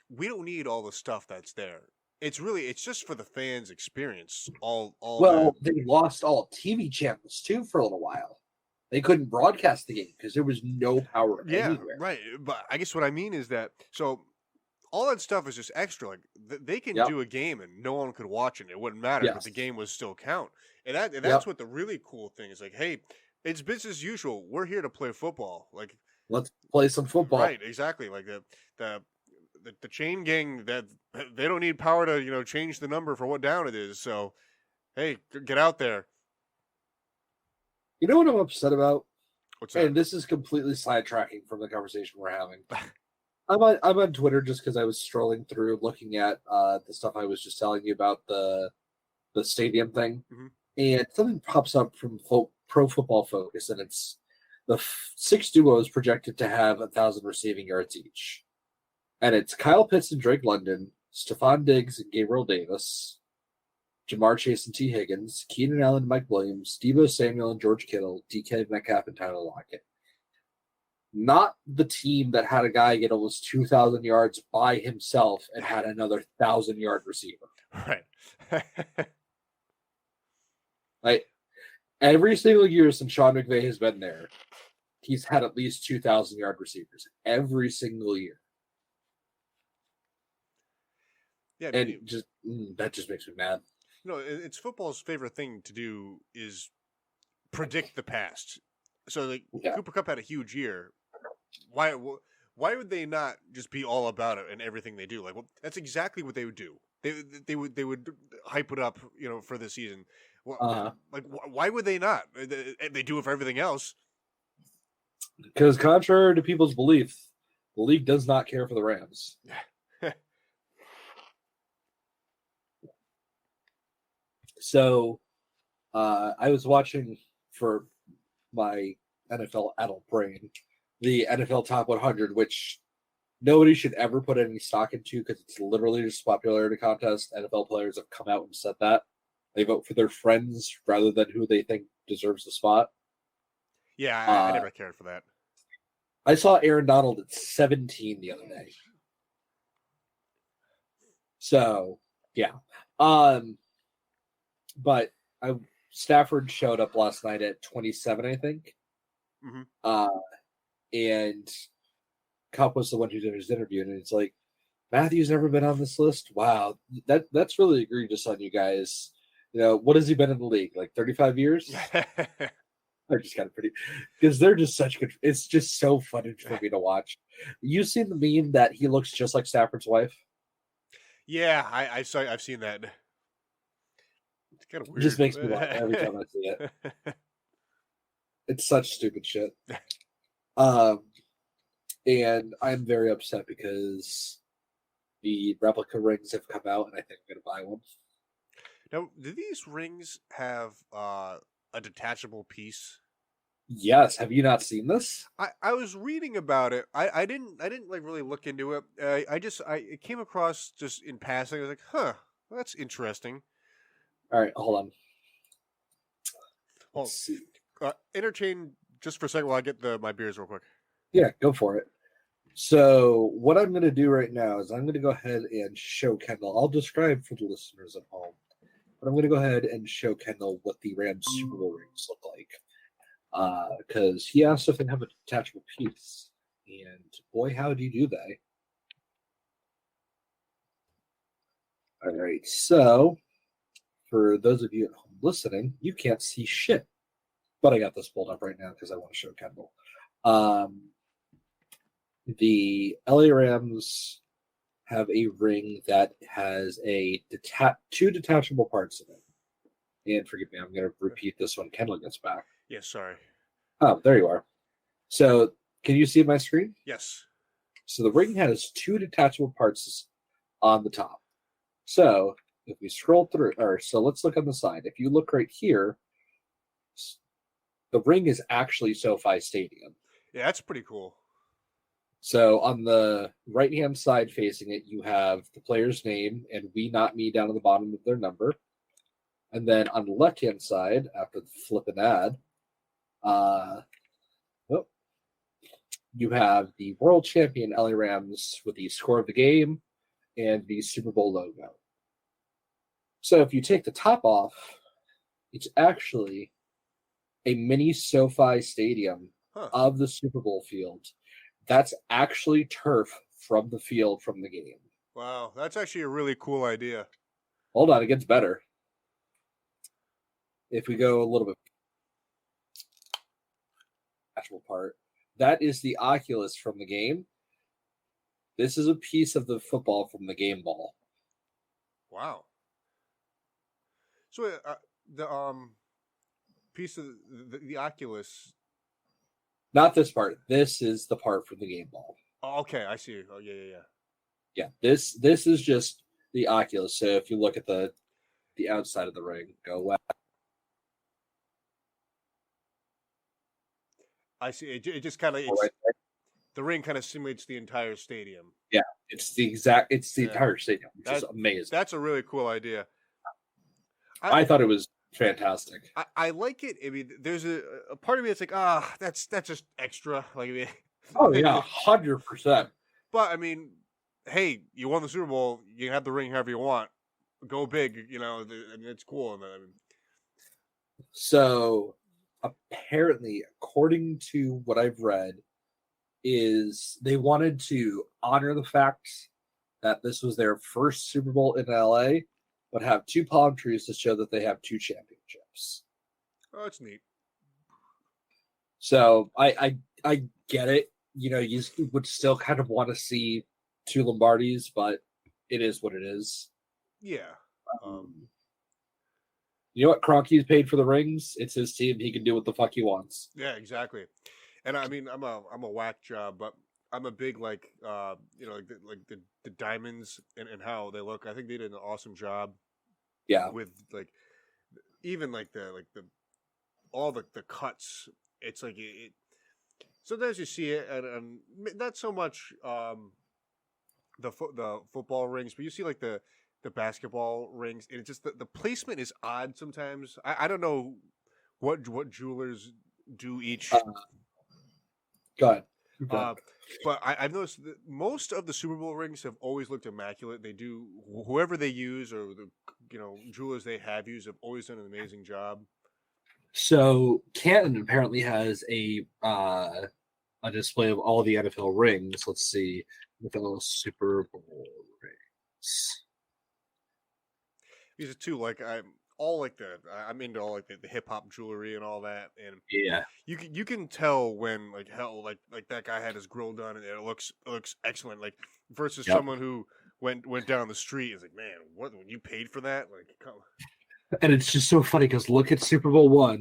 we don't need all the stuff that's there. It's just for the fans' experience. Well, they lost all TV channels too for a little while. They couldn't broadcast the game because there was no power anywhere. Right. But I guess what I mean is that all that stuff is just extra. Like, they can do a game and no one could watch it. It wouldn't matter, but the game would still count. And that's what the really cool thing is. Like, hey, it's business as usual. We're here to play football. Like, let's play some football. Right, exactly. Like the chain gang, that they don't need power to change the number for what down it is. So, hey, get out there. You know what I'm upset about? What's that? And this is completely sidetracking from the conversation we're having. I'm on Twitter just because I was strolling through looking at the stuff I was just telling you about the stadium thing, and something pops up from Pro Football Focus, and it's the 6 duos projected to have 1,000 receiving yards each, and it's Kyle Pitts and Drake London, Stephon Diggs and Gabriel Davis, Jamar Chase and T. Higgins, Keenan Allen and Mike Williams, Deebo Samuel and George Kittle, DK Metcalf and Tyler Lockett. Not the team that had a guy get almost 2,000 yards by himself and had another 1,000-yard receiver. Right. Like, every single year since Sean McVay has been there, he's had at least 2,000-yard receivers every single year. Yeah, I And mean, just that just makes me mad. it's football's favorite thing to do is predict the past. So like Yeah. Cooper Cup had a huge year. Why would they not just be all about it in everything they do? Like, well, that's exactly what they would do. They would hype it up, for the season. Like, why would they not? They do it for everything else. Because contrary to people's belief, the league does not care for the Rams. So, I was watching for my NFL adult brain the NFL Top 100, which nobody should ever put any stock into because it's literally just a popularity contest. NFL players have come out and said that they vote for their friends rather than who they think deserves the spot. Yeah, I never cared for that. I saw Aaron Donald at 17 the other day. So, yeah. But Stafford showed up last night at 27, I think. Mm-hmm. And Cup was the one who did his interview, and it's like, Matthew's never been on this list. Wow, that's really egregious on you guys. What has he been in the league? Like 35 years? They're just kind of pretty, because they're just such good. It's just so funny for me to watch. You seen the meme that he looks just like Stafford's wife? Yeah, I've seen that. It's kind of weird. It just makes me laugh every time I see it. It's such stupid shit. And I'm very upset because the replica rings have come out, and I think I'm going to buy one. Now, do these rings have a detachable piece? Yes. Have you not seen this? I was reading about it. I didn't like really look into it. It came across just in passing. I was like, huh, well, that's interesting. All right, hold on. Let's see. Entertain just for a second while I get my beers real quick. Yeah, go for it. So what I'm going to do right now is I'm going to go ahead and show Kendall. I'll describe for the listeners at home, but I'm going to go ahead and show Kendall what the Rams Super Bowl rings look like. Because he asked if they have a detachable piece, and boy, how do you do that? All right, so for those of you at home listening, you can't see shit, but I got this pulled up right now because I want to show Kendall. The LA Rams have a ring that has two detachable parts in it. And forgive me, I'm going to repeat this when Kendall gets back. Yes, sorry. Oh, there you are. So, can you see my screen? Yes. So the ring has two detachable parts on the top. So if we scroll through, so let's look on the side. If you look right here, the ring is actually SoFi Stadium. Yeah, that's pretty cool. So on the right-hand side facing it, you have the player's name and We Not Me down at the bottom of their number. And then on the left-hand side, after the flip and add, you have the world champion LA Rams with the score of the game and the Super Bowl logo. So if you take the top off, it's actually a mini SoFi Stadium of the Super Bowl field. That's actually turf from the field from the game. Wow, that's actually a really cool idea. Hold on, it gets better. If we go a little bit actual part, that is the Oculus from the game. This is a piece of the football from the game ball. Wow. So the piece of the Oculus. Not this part. This is the part from the game ball. Oh, okay, I see. Oh, yeah. Yeah, this is just the Oculus. So if you look at the outside of the ring, go left. I see. It just kind of the ring kind of simulates the entire stadium. Yeah, it's the entire stadium, which is amazing. That's a really cool idea. I thought it was fantastic. I like it. I mean, there's a part of me that's like, that's just extra. Like, I mean, oh yeah, 100%. But I mean, hey, you won the Super Bowl. You can have the ring however you want. Go big, and it's cool. So apparently, according to what I've read, is they wanted to honor the fact that this was their first Super Bowl in LA, but have 2 palm trees to show that they have 2 championships. Oh, that's neat. So I get it. You know, you would still kind of want to see 2 Lombardis, but it is what it is. Yeah. You know what? Kroenke's paid for the rings. It's his team. He can do what the fuck he wants. Yeah, exactly. And I mean, I'm a whack job, but I'm a big like the diamonds and how they look. I think they did an awesome job. Yeah. With like even like the all the cuts. It's like it sometimes you see it and not so much the football rings, but you see like the basketball rings, and it's just the placement is odd sometimes. I don't know what jewelers do each. Go ahead. But I've noticed that most of the Super Bowl rings have always looked immaculate. They do, whoever they use or the jewelers they have used have always done an amazing job. So Canton apparently has a display of all the NFL rings. Let's see, NFL Super Bowl rings. These are too like I'm into all like the hip hop jewelry and all that, and yeah, you can tell when like that guy had his grill done and it looks excellent. Like versus someone who went down the street is like, man, what when you paid for that? Like, come. And it's just so funny because look at Super Bowl I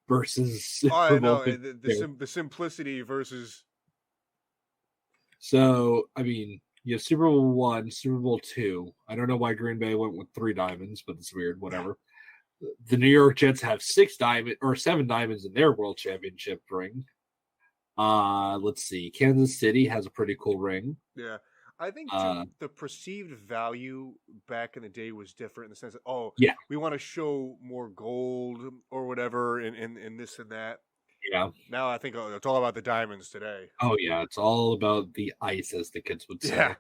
versus Super Bowl the simplicity versus. So I mean, you have Super Bowl I, Super Bowl II. I don't know why Green Bay went with 3 diamonds, but it's weird. Whatever. The New York Jets have 7 diamonds in their World Championship ring. Let's see. Kansas City has a pretty cool ring. Yeah. I think the perceived value back in the day was different in the sense that we want to show more gold or whatever in this and that. Yeah. Now I think it's all about the diamonds today. Oh yeah, it's all about the ice, as the kids would say.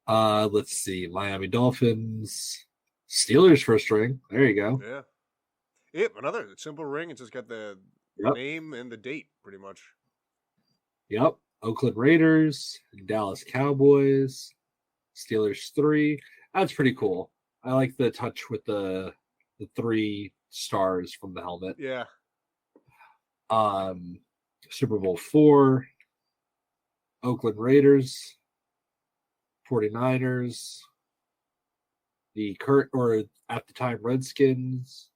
Yeah. Let's see. Miami Dolphins, Steelers first ring. There you go. Yeah. Yep. Another simple ring. It's just got the name and the date, pretty much. Yep. Oakland Raiders, Dallas Cowboys, Steelers 3. That's pretty cool. I like the touch with the 3 stars from the helmet. Yeah. Super Bowl 4, Oakland Raiders, 49ers, the current or at the time Redskins,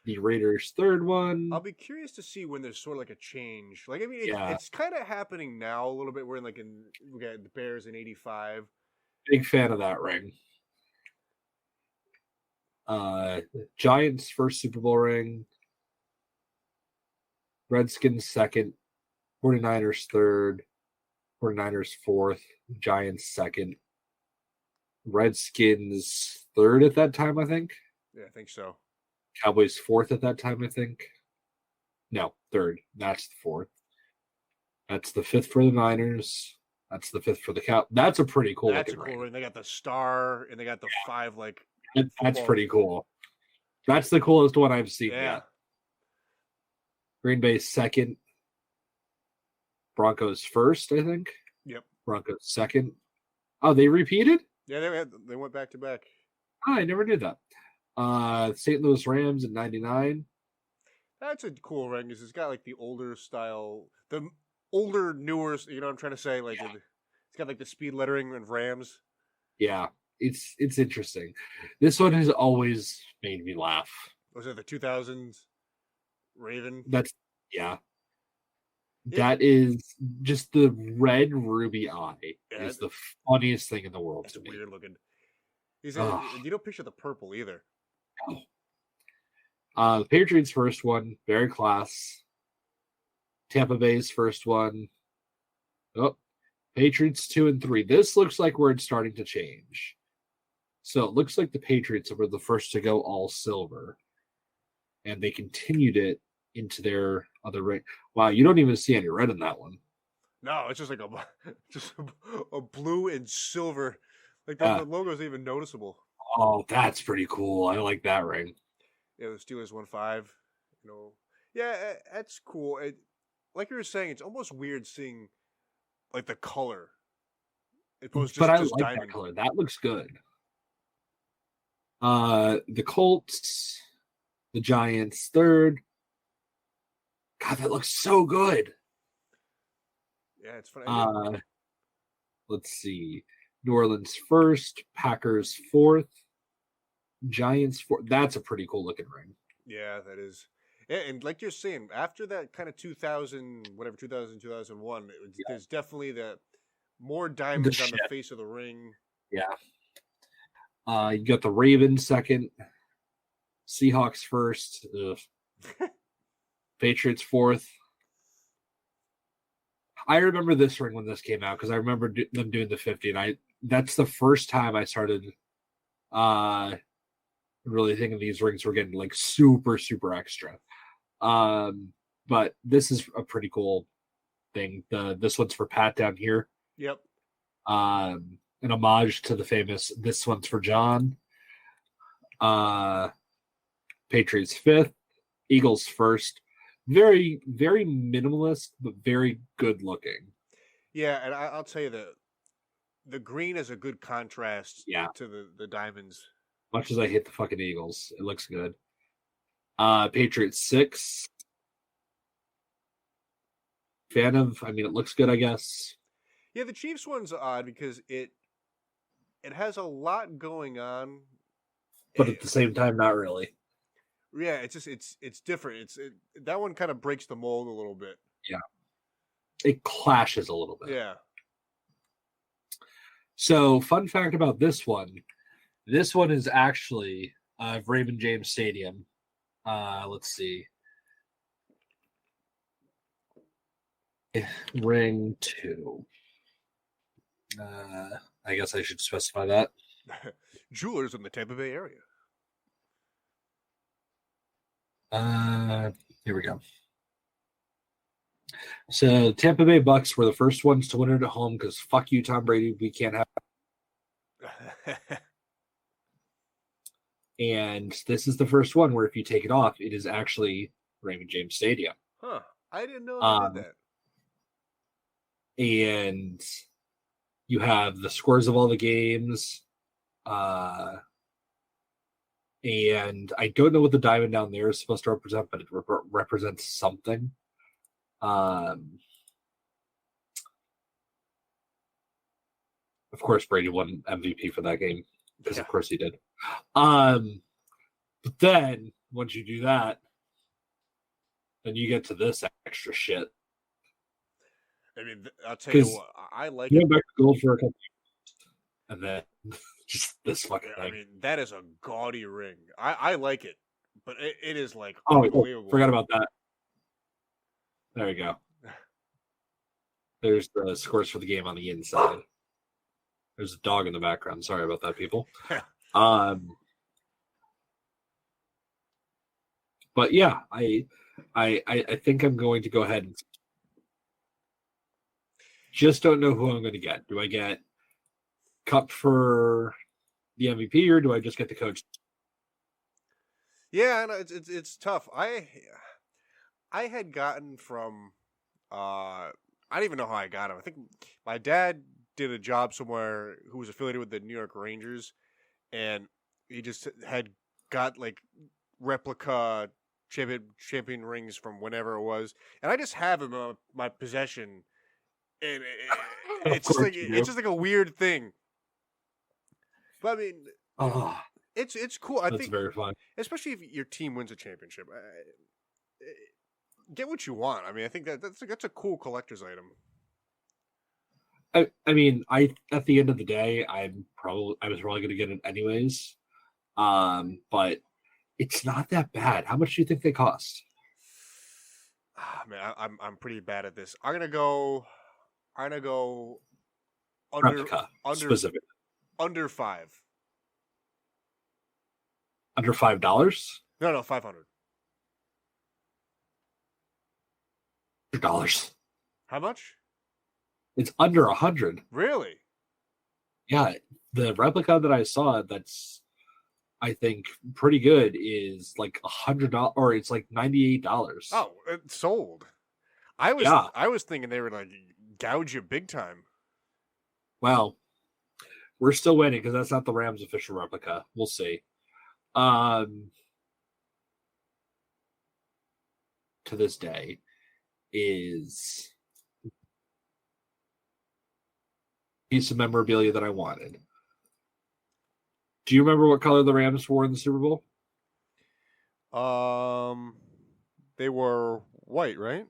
the Raiders' third one. I'll be curious to see when there's sort of like a change. Like I mean, it's kind of happening now a little bit. We're in like we got the Bears in '85. Big fan of that ring. Giants first Super Bowl ring. Redskins second, 49ers third, 49ers fourth, Giants second, Redskins third at that time, I think. Yeah, I think so. Cowboys fourth at that time, I think. No, third. That's the fourth. That's the fifth for the Niners. That's the fifth for the Cow. That's a pretty cool. That's a cool ring. They got the star and they got the 5 like. That's pretty cool. That's the coolest one I've seen. Yeah. Green Bay second. Broncos first, I think. Yep. Broncos second. Oh, they repeated? Yeah, they went back to back. Oh, I never did that. St. Louis Rams in '99. That's a cool ring because it's got like the older style, the older, newer. You know what I'm trying to say? Like it's got like the speed lettering and Rams. Yeah, it's interesting. This one has always made me laugh. Was it the 2000s Raven? That is just the red ruby eye is the funniest thing in the world to me. Weird looking. You don't picture the purple either. The Patriots' first one, very class. Tampa Bay's first one. Oh, Patriots 2 and 3. This looks like where it's starting to change. So it looks like the Patriots were the first to go all silver. And they continued it into their other ring. Wow, you don't even see any red in that one. No, it's just like a blue and silver. Like the logo is even noticeable. Oh, that's pretty cool. I like that ring. Yeah, the Steelers 1-5. Yeah, that's cool. Like you were saying, it's almost weird seeing like the color opposed to But I just like diamond. that color. That looks good. The Colts, the Giants third. God, that looks so good. Yeah, it's funny. Let's see. New Orleans first, Packers fourth, Giants fourth. That's a pretty cool looking ring. Yeah, that is. Yeah, and like you're saying, after that kind of 2000, whatever, 2000, 2001, there's definitely that more diamonds on the face of the ring. Yeah. You got the Ravens second, Seahawks first, Patriots fourth. I remember this ring when this came out because I remember them doing the 50, and that's the first time I started really thinking these rings were getting like super, super extra. But this is a pretty cool thing. This one's for Pat down here. Yep. An homage to the famous "This One's for John." Patriots fifth, Eagles first. Very, very minimalist, but very good looking. Yeah, and I'll tell you the green is a good contrast to the diamonds. Much as I hate the fucking Eagles, it looks good. Patriots 6. Fan of, I mean, it looks good, I guess. Yeah, the Chiefs one's odd because it has a lot going on, but at the same time, not really. Yeah, it's just it's different. That one kind of breaks the mold a little bit. Yeah, it clashes a little bit. Yeah. So, fun fact about this one: this one is actually Raymond James Stadium. Let's see, ring 2. I guess I should specify that. Jewelers in the Tampa Bay area. Here we go. So Tampa Bay Bucks were the first ones to win it at home because fuck you, Tom Brady. We can't have. And this is the first one where if you take it off, it is actually Raymond James Stadium. Huh. I didn't know they did that. And you have the scores of all the games. And I don't know what the diamond down there is supposed to represent, but it represents something. Of course, Brady won MVP for that game because, of course, he did. But then once you do that, then you get to this extra shit. I mean, I'll tell you what, I like it. Back to gold for a couple years, and then just this fucking thing. I mean, that is a gaudy ring. I like it, but it is like unbelievable. Forgot about that. There we go. There's the scores for the game on the inside. There's a dog in the background. Sorry about that, people. But yeah, I think I'm going to go ahead and just don't know who I'm going to get. Do I get Cup for the MVP or do I just get the coach? Yeah, no, it's tough. I had gotten from I don't even know how I got him. I think my dad did a job somewhere who was affiliated with the New York Rangers, and he just had got like replica champion rings from whenever it was, and I just have him in my possession, and it's just like a weird thing. But I mean, it's cool. I think very fun, especially if your team wins a championship. Get what you want. I mean, I think that's a cool collector's item. I mean, at the end of the day, I was probably going to get it anyways. But it's not that bad. How much do you think they cost? Man, I'm pretty bad at this. I'm gonna go specific. Under $5. Under $5? No, $500. $100. How much? It's under 100. Really? Yeah, the replica that I saw that's I think pretty good is like $100 or it's like $98. Oh, it's sold. I was thinking they were like gouge you big time. Well, We're still waiting because that's not the Rams' official replica. We'll see. To this day is a piece of memorabilia that I wanted. Do you remember what color the Rams wore in the Super Bowl? They were white, right?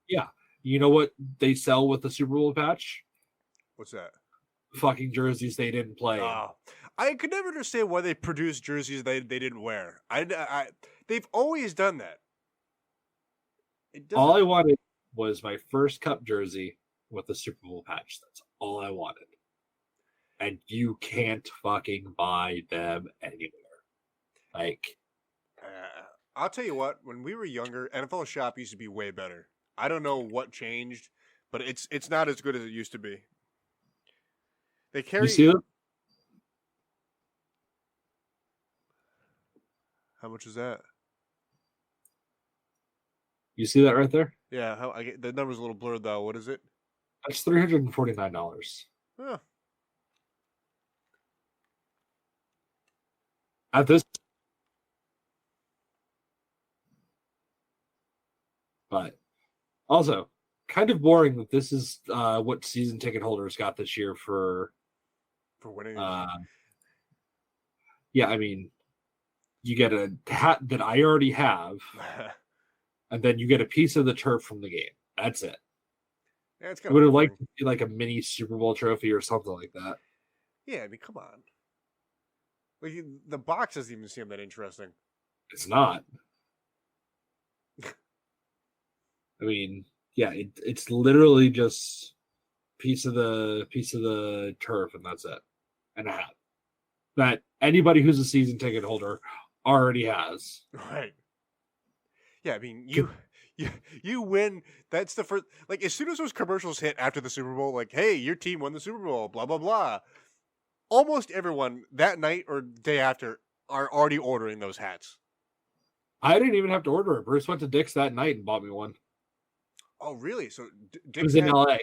Yeah. You know what they sell with the Super Bowl patch? What's that? Fucking jerseys they didn't play in. I could never understand why they produced jerseys they didn't wear. They've always done that. All I wanted was my first Cup jersey with the Super Bowl patch. That's all I wanted. And you can't fucking buy them anywhere. Like, I'll tell you what. When we were younger, NFL Shop used to be way better. I don't know what changed, but it's not as good as it used to be. They carry. You see them? How much is that? You see that right there? Yeah, the number's a little blurred though. What is it? That's $349. Huh. At this, but also kind of boring that this is what season ticket holders got this year for winning. Yeah, I mean, you get a hat that I already have, and then you get a piece of the turf from the game. That's it. Yeah, it's I would have liked to see like a mini Super Bowl trophy or something like that. Yeah, I mean, come on. Like the box doesn't even seem that interesting. It's not. I mean, yeah, it's literally just piece of the turf, and that's it, and a hat that anybody who's a season ticket holder already has. Right. Yeah, I mean, you win. That's the first. Like as soon as those commercials hit after the Super Bowl, like, hey, your team won the Super Bowl, blah blah blah. Almost everyone that night or day after are already ordering those hats. I didn't even have to order it. Bruce went to Dick's that night and bought me one. Oh, really? So Dick's was in LA.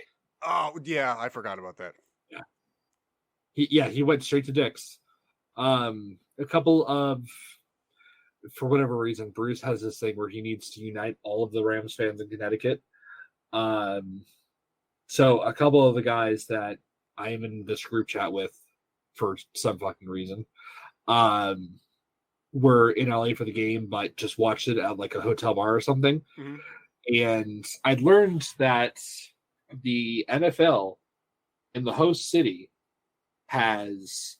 Oh, yeah, I forgot about that. Yeah. He went straight to Dick's. A couple of, for whatever reason, Bruce has this thing where he needs to unite all of the Rams fans in Connecticut. So a couple of the guys that I am in this group chat with, for some fucking reason, were in LA for the game, but just watched it at like a hotel bar or something. Mm-hmm. And I'd learned that the NFL in the host city has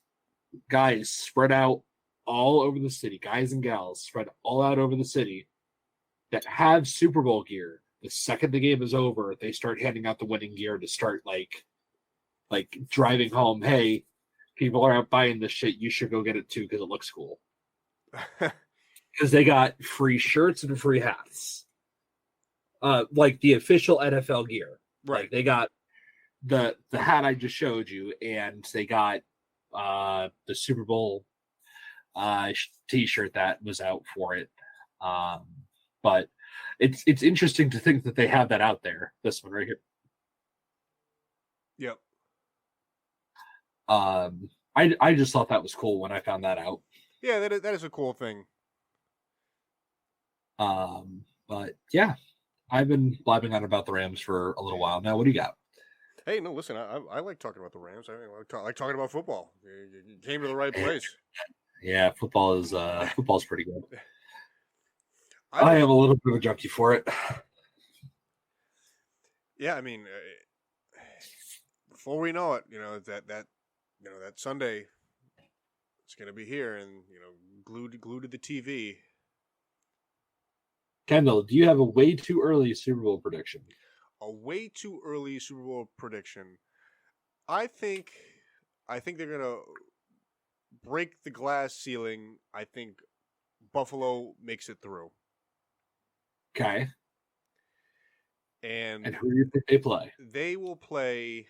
guys spread out all over the city, guys and gals spread all out over the city that have Super Bowl gear. The second the game is over, they start handing out the winning gear to start like driving home. Hey, people are out buying this shit. You should go get it too because it looks cool. Because they got free shirts and free hats, like the official NFL gear. Right. Like they got the hat I just showed you, and they got the Super Bowl T-shirt that was out for it. But it's interesting to think that they have that out there. This one right here. Yep. I just thought that was cool when I found that out. Yeah, that is a cool thing. But yeah, I've been blabbing on about the Rams for a little while now. What do you got? Hey, no, listen, I like talking about the Rams. I like talking about football. You came to the right place. Yeah, football's pretty good. I am a little bit of a junkie for it. Yeah, I mean, before we know it, that Sunday, it's gonna be here and glued to the TV. Kendall, do you have a way too early Super Bowl prediction? A way too early Super Bowl prediction. I think they're gonna break the glass ceiling. I think Buffalo makes it through. Okay. And who do you think they play? They will play.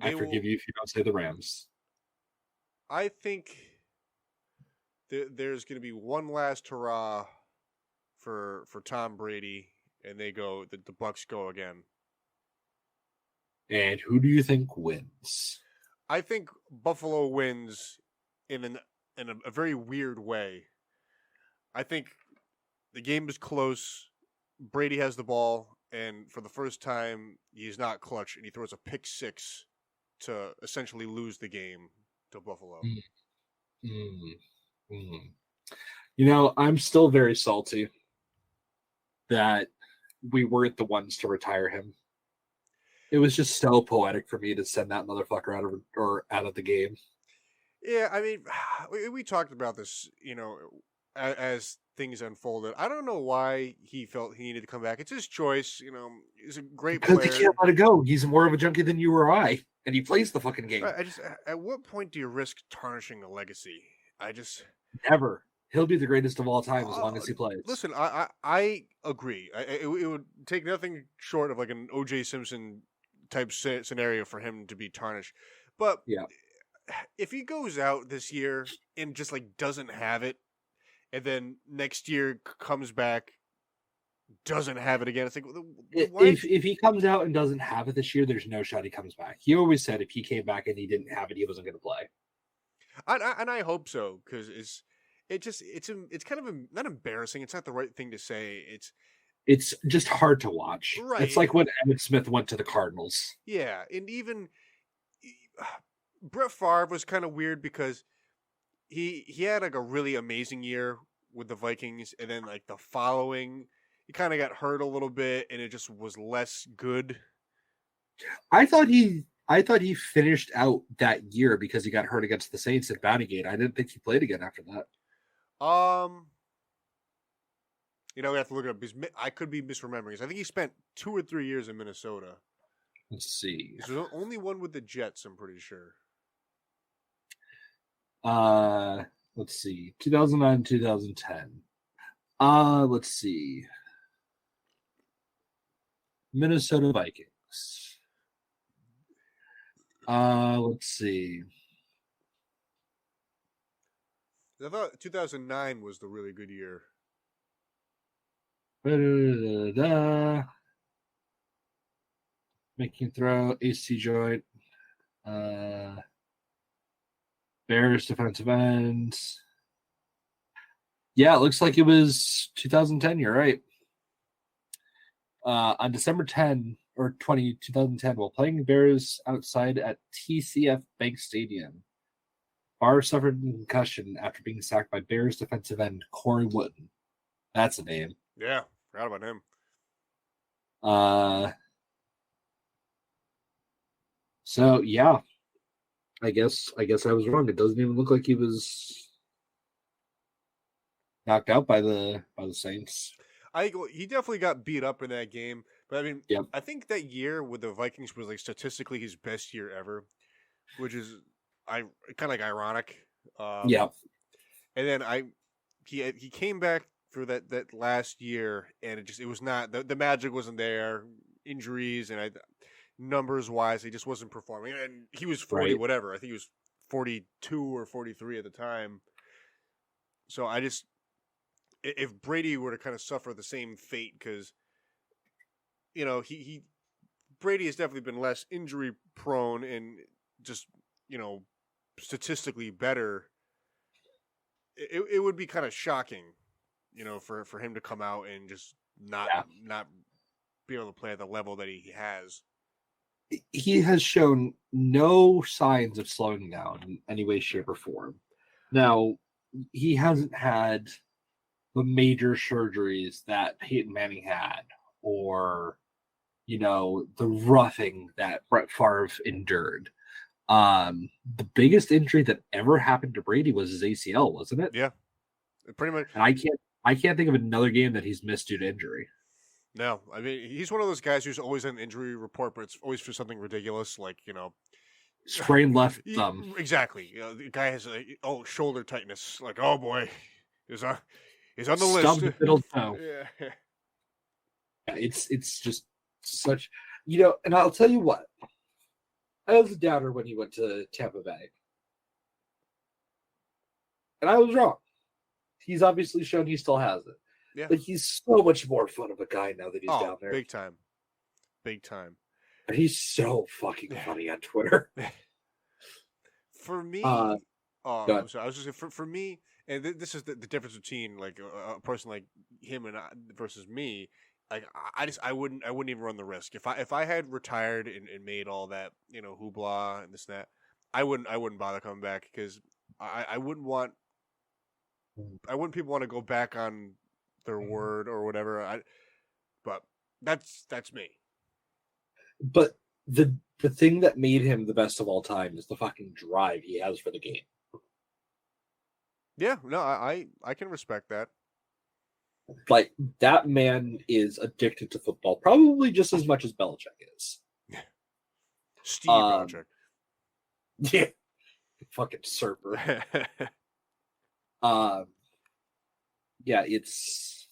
I forgive you if you don't say the Rams. I think there's going to be one last hurrah for Tom Brady, and they go. The Bucs go again. And who do you think wins? I think Buffalo wins in a very weird way. I think the game is close. Brady has the ball, and for the first time, he's not clutch, and he throws a pick six to essentially lose the game to Buffalo. I'm still very salty that we weren't the ones to retire him. It was just so poetic for me to send that motherfucker out of the game. Yeah, I mean, we talked about this, as things unfolded. I don't know why he felt he needed to come back. It's his choice. He's a great player. Because they can't let it go. He's more of a junkie than you or I, and he plays the fucking game. Right, at what point do you risk tarnishing a legacy? Never. He'll be the greatest of all time as long as he plays. Listen, I agree. It would take nothing short of like an O.J. Simpson type scenario for him to be tarnished. But yeah, if he goes out this year and just like doesn't have it, and then next year comes back, doesn't have it again, it's like, if he comes out and doesn't have it this year, there's no shot he comes back. He always said if he came back and he didn't have it, he wasn't going to play. And I hope so, because it's kind of not embarrassing. It's not the right thing to say. It's just hard to watch. Right. It's like when Emmitt Smith went to the Cardinals. Yeah, and even Brett Favre was kind of weird because he had like a really amazing year with the Vikings, and then like the following, he kind of got hurt a little bit, and it just was less good. I thought he finished out that year because he got hurt against the Saints at Bounty. I didn't think he played again after that. We have to look it up because I could be misremembering. I think he spent 2 or 3 years in Minnesota. Let's see. This was only one with the Jets, I'm pretty sure. Let's see. 2009, 2010. Let's see. Minnesota Vikings. Let's see. I thought 2009 was the really good year. Making throw, AC joint. Bears defensive ends. Yeah, it looks like it was 2010. You're right. On December 10 or 20, 2010, while playing the Bears outside at TCF Bank Stadium, Barr suffered a concussion after being sacked by Bears defensive end Corey Wooden. That's a name. Yeah, forgot about him. So yeah, I guess I was wrong. It doesn't even look like he was knocked out by the Saints. He definitely got beat up in that game, but I mean, yep. I think that year with the Vikings was like statistically his best year ever, which is kind of like ironic. Yeah. And then he came back for that last year, and it was not the magic wasn't there. Injuries and numbers wise, he just wasn't performing. And he was 40, right. whatever. I think he was 42 or 43 at the time. So if Brady were to kind of suffer the same fate, because Brady has definitely been less injury prone and just statistically better. It would be kind of shocking, for him to come out and just not be able to play at the level that he has. He has shown no signs of slowing down in any way, shape, or form. Now, he hasn't had the major surgeries that Peyton Manning had, or, the roughing that Brett Favre endured. The biggest injury that ever happened to Brady was his ACL, wasn't it? Yeah, pretty much. And I can't think of another game that he's missed due to injury. No, I mean, he's one of those guys who's always on an injury report, but it's always for something ridiculous, like, sprained left thumb. Exactly. The guy has shoulder tightness. Like, oh boy, he's on the list. Stubbed middle toe. Yeah. It's just such, and I'll tell you what, I was a doubter when he went to Tampa Bay. And I was wrong. He's obviously shown he still has it. Yeah. But he's so much more fun of a guy now that he's down there. Big time. Big time. He's so fucking funny on Twitter. For Uh, me, God. so I was just saying, for me, and this is the difference between like a person like him and versus me. Like I wouldn't even run the risk if I had retired and made all that hoopla and this and that. I wouldn't bother coming back because I wouldn't want I wouldn't people want to go back on their word or whatever. But that's me. But the thing that made him the best of all time is the fucking drive he has for the game. Yeah, no, I can respect that. Like, that man is addicted to football, probably just as much as Belichick is. Steve Belichick. Yeah, fucking serper. Yeah, it's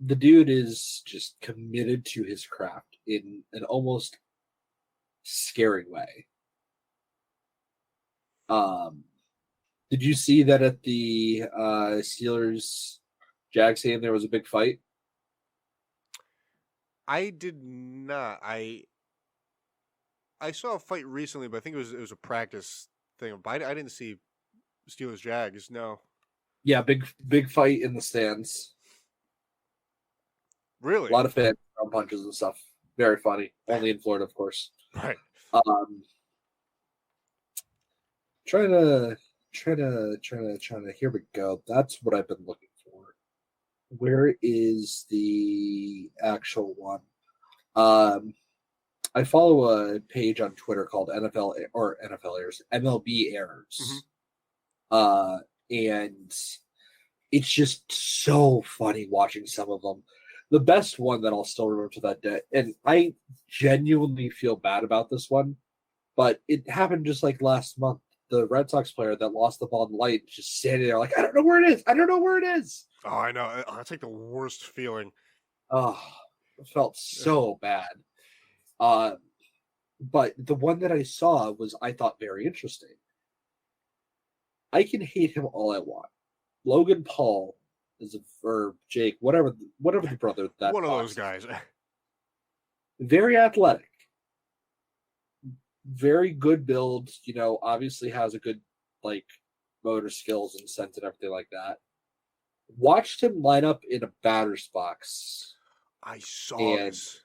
the dude is just committed to his craft in an almost scary way. Did you see that at the Steelers Jags game there was a big fight? I did not. I saw a fight recently, but I think it was a practice thing. But I didn't see Steelers Jags. No. Yeah, big fight in the stands. Really? A lot of fans throwing punches and stuff. Very funny. Only in Florida, of course. Right. Trying to. Here we go. That's what I've been looking for. Where is the actual one? I follow a page on Twitter called NFL Errors, MLB Errors. Mm-hmm. And it's just so funny watching some of them. The best one that I'll still remember to that day, and I genuinely feel bad about this one, but it happened just like last month. The Red Sox player that lost the ball in light just standing there like, I don't know where it is. I don't know where it is. Oh, I know. That's like the worst feeling. Oh, it felt so bad. But the one that I saw was, I thought, very interesting. I can hate him all I want. Logan Paul or Jake, whatever the brother that one of those guys. Very athletic, very good build. Obviously has a good motor skills and sense and everything like that. Watched him line up in a batter's box. I saw this.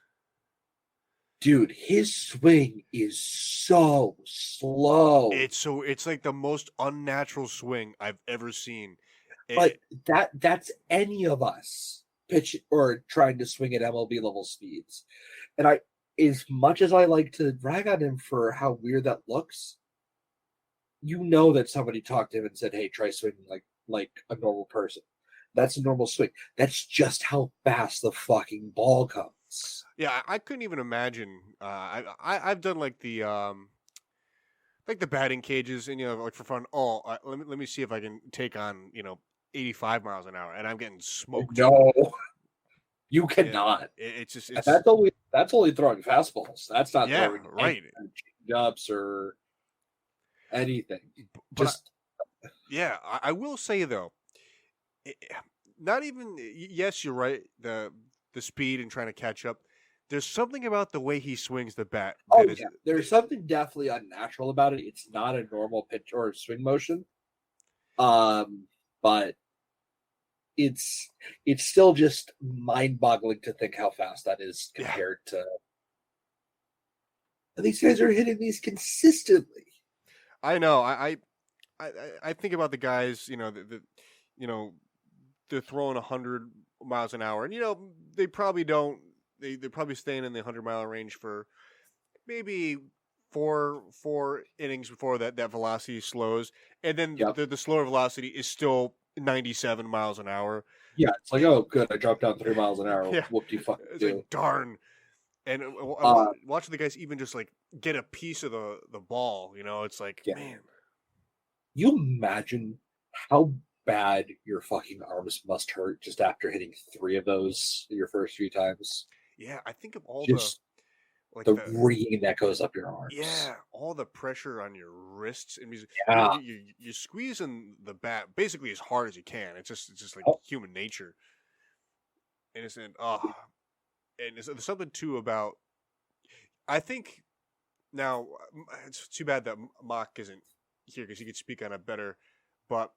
Dude, his swing is so slow. It's like the most unnatural swing I've ever seen. But that's any of us pitch or trying to swing at MLB level speeds. And as much as I like to rag on him for how weird that looks, that somebody talked to him and said, "Hey, try swinging like a normal person." That's a normal swing. That's just how fast the fucking ball comes. Yeah, I couldn't even imagine. I've done like the batting cages, and like for fun. Let me see if I can take on 85 miles an hour, and I'm getting smoked. No, you cannot. It's just that's only throwing fastballs. That's not throwing right ups or anything. I will say though, not even. Yes, you're right. The speed and trying to catch up. There's something about the way he swings the bat. There's something definitely unnatural about it. It's not a normal pitch or swing motion. But it's still just mind-boggling to think how fast that is compared to. And these guys are hitting these consistently. I know. I think about the guys. They're throwing 100 miles an hour, and they probably don't. They're probably staying in the 100-mile range for maybe four innings before that velocity slows, and then the slower velocity is still 97 miles an hour. Yeah, it's like, oh, good, I dropped down 3 miles an hour. Yeah. What do you fucking do? Like, darn. And watching the guys even just like get a piece of the ball, it's like, man. You imagine how bad your fucking arms must hurt just after hitting 3 of those your first few times. Yeah, I think of all the ringing that goes up your arms. Yeah, all the pressure on your wrists, and you're squeezing the bat basically as hard as you can. It's just like human nature. And there's something too about I think now it's too bad that Mock isn't here because he could speak on it better. But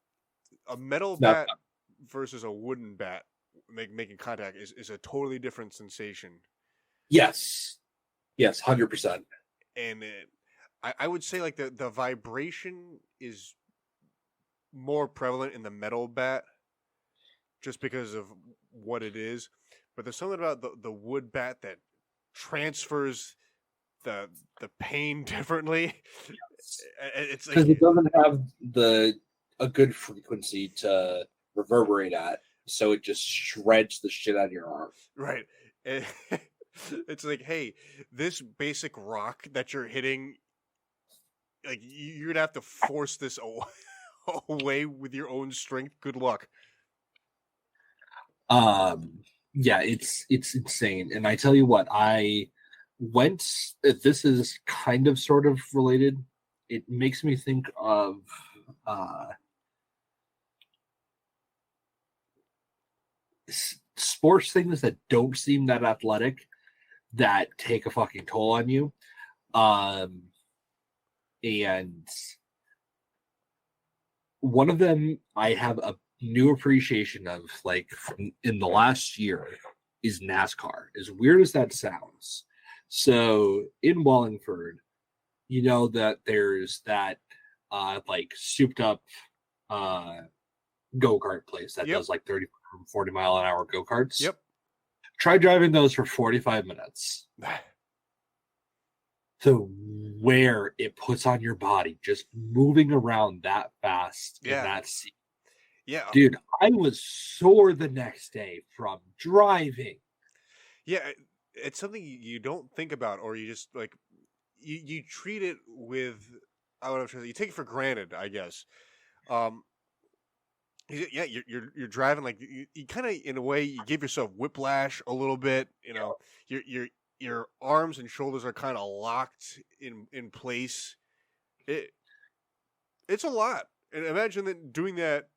a metal No, bat versus a wooden bat making contact is a totally different sensation. yes, 100%. And I would say like the vibration is more prevalent in the metal bat just because of what it is. But there's something about the wood bat that transfers the pain differently. It's Because like it doesn't have a good frequency to reverberate at, so it just shreds the shit out of your arm. right. It's like, hey, this basic rock that you're hitting, like you're gonna have to force this away with your own strength. Good luck. Yeah, it's insane. And I tell you what, I went. This is kind of sort of related. It makes me think of sports things that don't seem that athletic that take a fucking toll on you. And one of them I have a new appreciation of, like in the last year, is NASCAR. As weird as that sounds. So in Wallingford, you know that there's that like souped up go-kart place that does like 30 40 mile an hour go-karts. Yep. Try driving those for 45 minutes. The wear it puts on your body just moving around that fast in that seat. Yeah. Dude, I was sore the next day from driving. Yeah, it's something you don't think about, or you just like you treat it with you take it for granted, I guess. Yeah, you're driving like you kind of in a way you give yourself whiplash a little bit. You know, your arms and shoulders are kind of locked in place. It's a lot, and imagine that doing that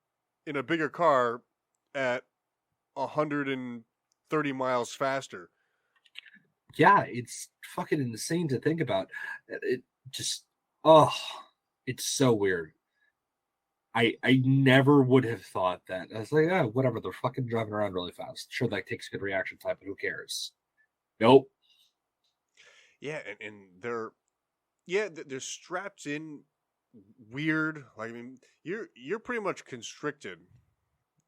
in a bigger car at 130 miles faster. Yeah, it's fucking insane to think about. It just, it's so weird. I never would have thought that. I was like, oh, whatever, they're fucking driving around really fast. Sure, that takes good reaction time, but who cares? Nope. Yeah, and they're they're strapped in weird. Like I mean, you're pretty much constricted.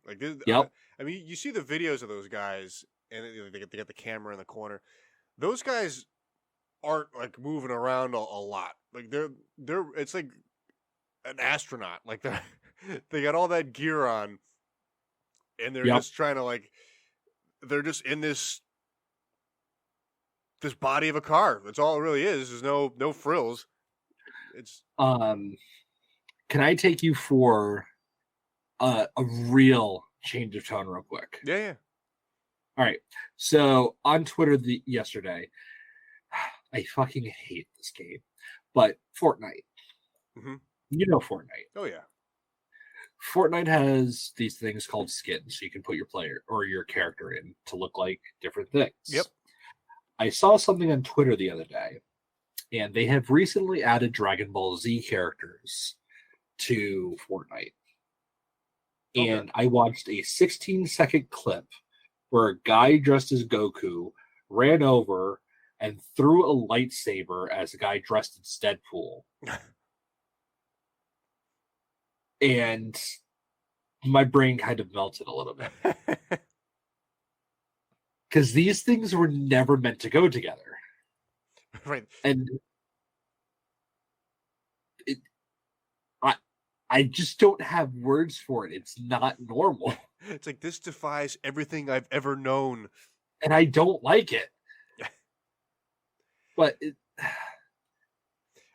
Like this, yep. I mean, you see the videos of those guys, and they got the camera in the corner. Those guys aren't like moving around a lot. Like they're it's like an astronaut. Like they got all that gear on, and they're just trying to like they're just in this body of a car. That's all it really is. There's no frills. It's can I take you for a real change of tone real quick? Yeah. All right. So on Twitter yesterday, I fucking hate this game, but Fortnite. Mm-hmm. You know Fortnite. Oh yeah. Fortnite has these things called skins, so you can put your player or your character in to look like different things. Yep. I saw something on Twitter the other day, and they have recently added Dragon Ball Z characters to Fortnite. Okay. And I watched a 16-second clip where a guy dressed as Goku ran over and threw a lightsaber as a guy dressed as Deadpool. And my brain kind of melted a little bit. Because these things were never meant to go together. Right. And I just don't have words for it. It's not normal. It's like, this defies everything I've ever known. And I don't like it. But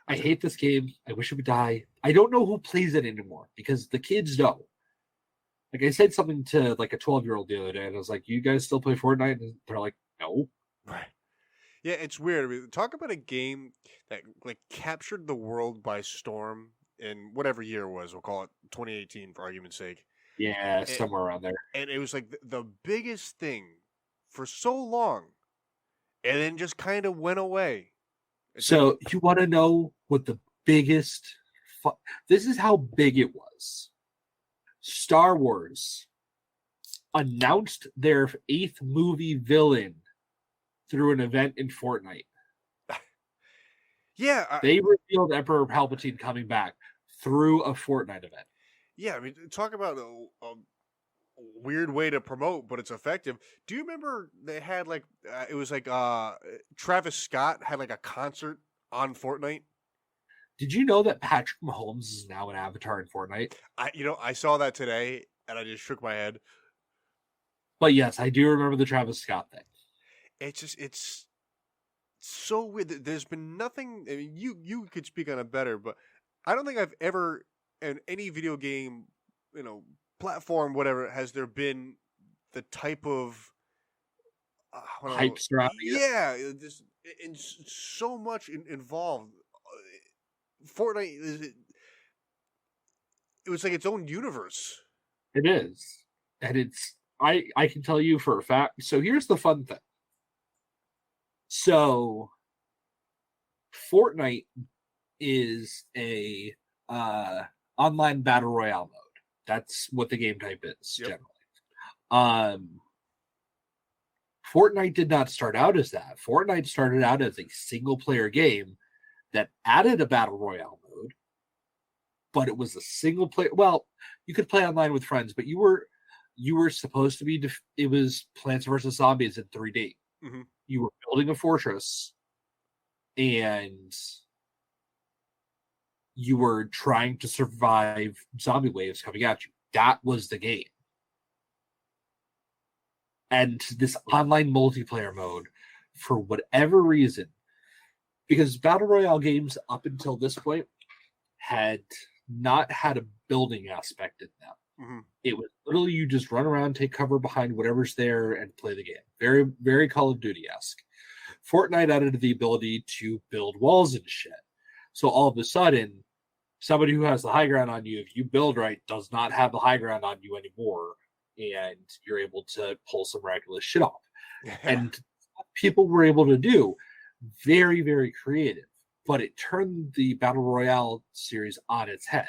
I hate this game. I wish it would die. I don't know who plays it anymore because the kids know. Like I said something to like a 12-year-old the other day, and I was like, "You guys still play Fortnite?" And they're like, "No." Right. Yeah, it's weird. I mean, talk about a game that like captured the world by storm in whatever year it was. We'll call it 2018 for argument's sake. Yeah, somewhere around there. And it was like the biggest thing for so long, and then just kind of went away. It's like, So you want to know what the biggest? This is how big it was. Star Wars announced their 8th movie villain through an event in Fortnite. yeah, They revealed Emperor Palpatine coming back through a Fortnite event. yeah. I mean, talk about a weird way to promote, but it's effective. Do you remember they had like it was like Travis Scott had like a concert on Fortnite? Did you know that Patrick Mahomes is now an avatar in Fortnite? I saw that today and I just shook my head. But yes, I do remember the Travis Scott thing. It's so weird. There's been nothing. I mean, you could speak on it better, but I don't think I've ever in any video game, platform, whatever, has there been the type of I don't know, Hype surrounding it. yeah, this and so much involved. Fortnite it was like its own universe. It is. And it's I can tell you for a fact. So here's the fun thing. So Fortnite is a online battle royale mode. That's what the game type is Yep. generally. Fortnite did not start out as that. Fortnite started out as a single player game that added a battle royale mode, but it was a single player. Well, you could play online with friends, but you were supposed to be. It was Plants vs Zombies in 3D. Mm-hmm. You were building a fortress, and you were trying to survive zombie waves coming at you. That was the game. And this online multiplayer mode, for whatever reason, because battle royale games up until this point had not had a building aspect in them. Mm-hmm. It was literally you just run around, take cover behind whatever's there, and play the game. Very, very Call of Duty-esque. Fortnite added the ability to build walls and shit. So all of a sudden, somebody who has the high ground on you, if you build right, does not have the high ground on you anymore, and you're able to pull some miraculous shit off. And people were able to do very, very creative, but it turned the Battle Royale series on its head.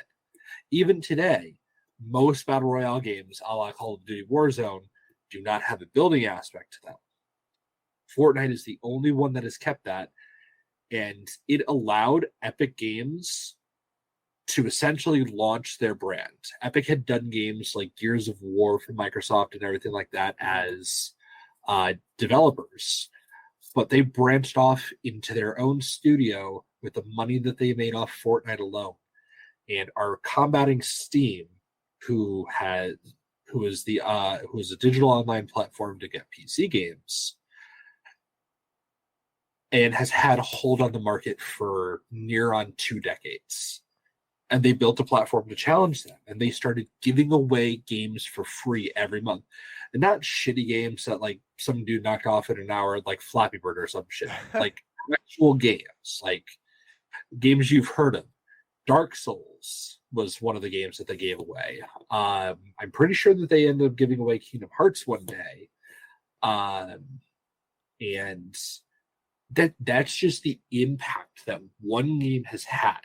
Even today, most Battle Royale games, a la Call of Duty Warzone, do not have a building aspect to them. Fortnite is the only one that has kept that, and it allowed Epic Games to essentially launch their brand. Epic had done games like Gears of War for Microsoft and everything like that as developers, but they branched off into their own studio with the money that they made off Fortnite alone, and are combating Steam, who is a digital online platform to get PC games, and has had a hold on the market for near on 2 decades. And they built a platform to challenge them, and they started giving away games for free every month, and not shitty games that like some dude knocked off in an hour, like Flappy Bird or some shit. Like actual games, like games you've heard of. Dark Souls was one of the games that they gave away. I'm pretty sure that they ended up giving away Kingdom Hearts one day, and that's just the impact that one game has had.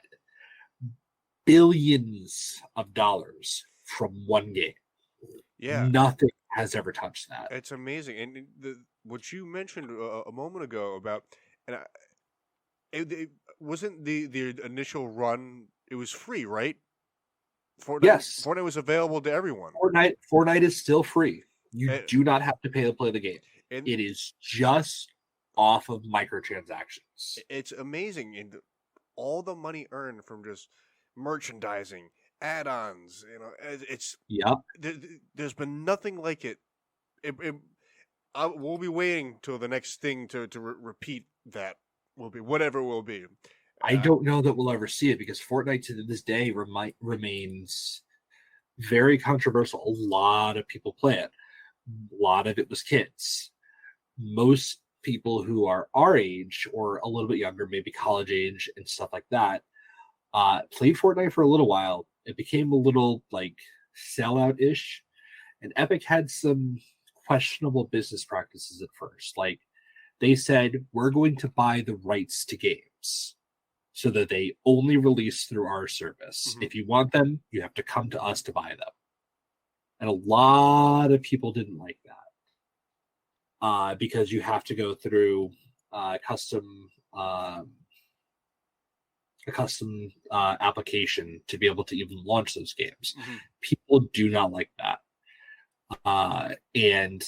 Billions of dollars from one game. Yeah, Nothing has ever touched that. it's amazing. And what you mentioned a moment ago about, and it wasn't the initial run. It was free, right? Yes, Fortnite was available to everyone. Fortnite is still free. You do not have to pay to play the game. And It is just off of microtransactions. it's amazing, and all the money earned from just merchandising, add-ons. It's Yep. there's been nothing like it. We'll be waiting till the next thing to repeat that. Will be whatever it will be. I don't know that we'll ever see it, because Fortnite to this day remains very controversial. A lot of people play it. A lot of it was kids. Most people who are our age or a little bit younger, maybe college age and stuff like that, played Fortnite for a little while. It became a little like sellout-ish, and Epic had some questionable business practices at first. Like they said, we're going to buy the rights to games. games so that they only release through our service. If you want them, you have to come to us to buy them. And a lot of people didn't like that because you have to go through a custom application to be able to even launch those games. People do not like that. And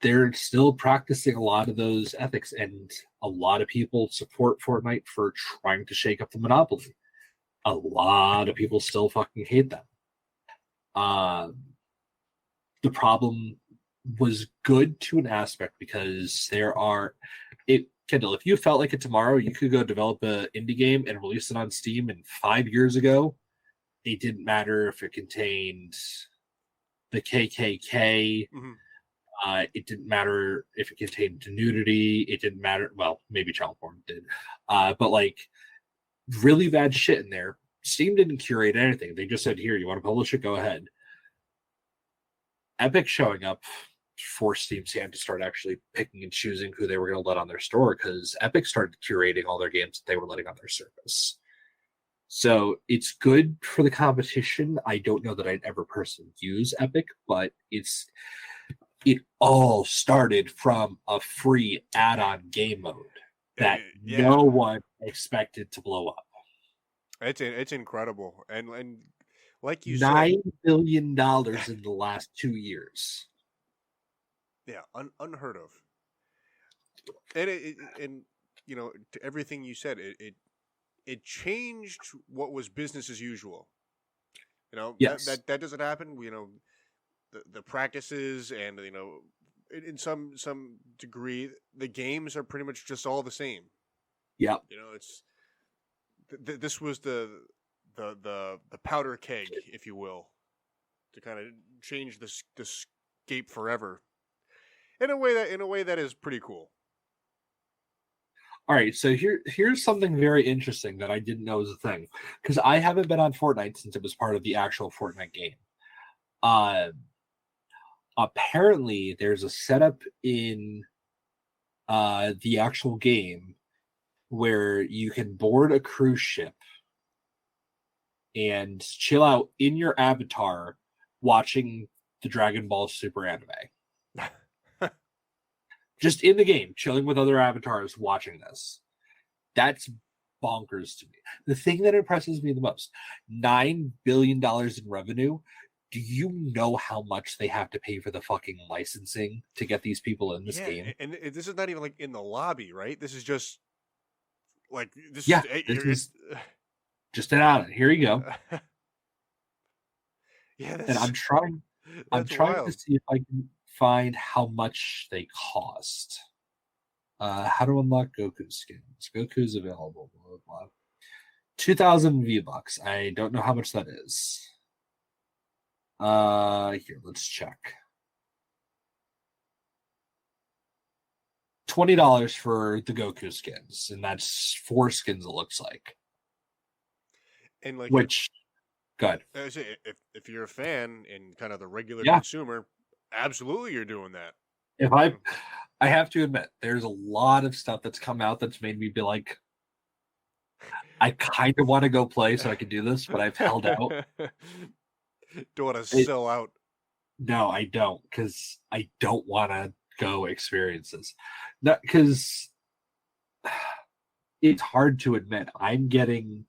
they're still practicing a lot of those ethics, and a lot of people support Fortnite for trying to shake up the monopoly. A lot of people still fucking hate them. The problem was good to an aspect because Kendall, if you felt like it tomorrow, you could go develop an indie game and release it on Steam. And 5 years ago, it didn't matter if it contained the KKK. It didn't matter if it contained nudity. It didn't matter. Well, maybe child porn did. But like really bad shit in there. Steam didn't curate anything. They just said, here, you want to publish it? Go ahead. Epic showing up forced Steam's hand to start actually picking and choosing who they were going to let on their store, because Epic started curating all their games that they were letting on their service. So it's good for the competition. I don't know that I'd ever personally use Epic, but it all started from a free add-on game mode that no one expected to blow up. It's incredible, and like you $9 said, billion in the last 2 years. Yeah, unheard of. And you know, to everything you said, it changed what was business as usual. You know, yes. that doesn't happen. You know, the practices and, you know, in some degree, the games are pretty much just all the same. Yeah. You know, it's this was the powder keg, if you will, to kind of change the scape forever. In a way that is pretty cool. All right, so here's something very interesting that I didn't know was a thing, because I haven't been on Fortnite since it was part of the actual Fortnite game. Apparently, there's a setup in the actual game where you can board a cruise ship and chill out in your avatar watching the Dragon Ball Super anime. Just in the game, chilling with other avatars watching this. That's bonkers to me. The thing that impresses me the most, $9 billion in revenue. Do you know how much they have to pay for the fucking licensing to get these people in this game? And this is not even like in the lobby, right? This is just like this. Yeah, this is just an add-on. Here you go. Yeah, and I'm trying to see if I can find how much they cost. How to unlock Goku skins? Goku's available. Blah, blah, blah. 2,000 V-Bucks. I don't know how much that is. Here, let's check. $20 for the Goku skins, and that's 4 skins. It looks like. And like, which, good. If you're a fan and kind of the regular consumer, absolutely, you're doing that. If I have to admit, there's a lot of stuff that's come out that's made me be like, I kind of want to go play so I can do this, but I've held out. Don't want to sell out. No, I don't, because I don't want to go experience this. Because it's hard to admit. I'm getting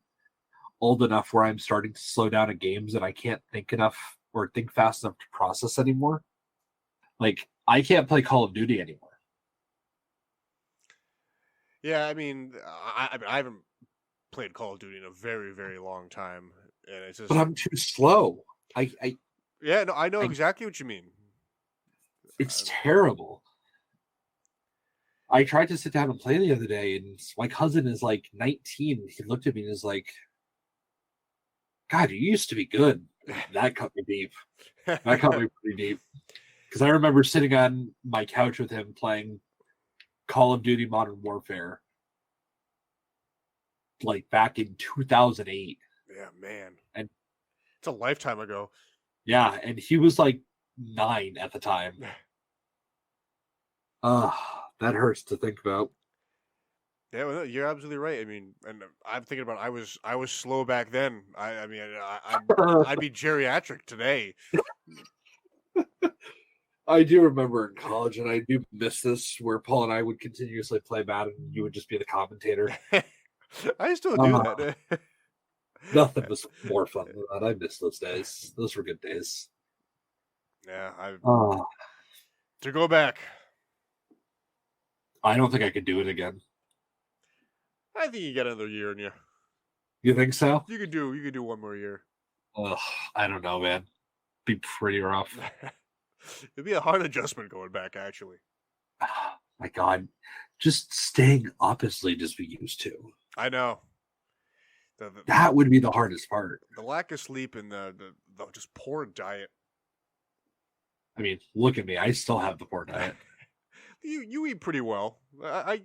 old enough where I'm starting to slow down at games and I can't think enough or think fast enough to process anymore. Like, I can't play Call of Duty anymore. Yeah, I mean, I haven't played Call of Duty in a very, very long time, and it's just. But I'm too slow. Yeah, no, I know exactly what you mean. It's terrible. I tried to sit down and play the other day, and my cousin is like 19. He looked at me and is like, God, you used to be good. That cut me deep. That cut me pretty deep. Because I remember sitting on my couch with him playing Call of Duty Modern Warfare, like back in 2008. Yeah, man. And it's a lifetime ago. Yeah, and he was like 9 at the time. That hurts to think about. Yeah, well, you're absolutely right. I mean, and I'm thinking about I was slow back then. I mean, I'd be geriatric today. I do remember in college, and I do miss this, where Paul and I would continuously play Madden, and you would just be the commentator. I still do Uh, that. Nothing was more fun than that. I miss those days. Those were good days. Yeah, Uh, to go back. I don't think I could do it again. I think you got another year in you. You think so? You could do one more year. Ugh, I don't know, man. Be pretty rough. It'd be a hard adjustment going back, actually. My God, just staying up as late as we used to. I know. That would be the hardest part. The lack of sleep and the just poor diet. I mean, look at me. I still have the poor diet. You eat pretty well. I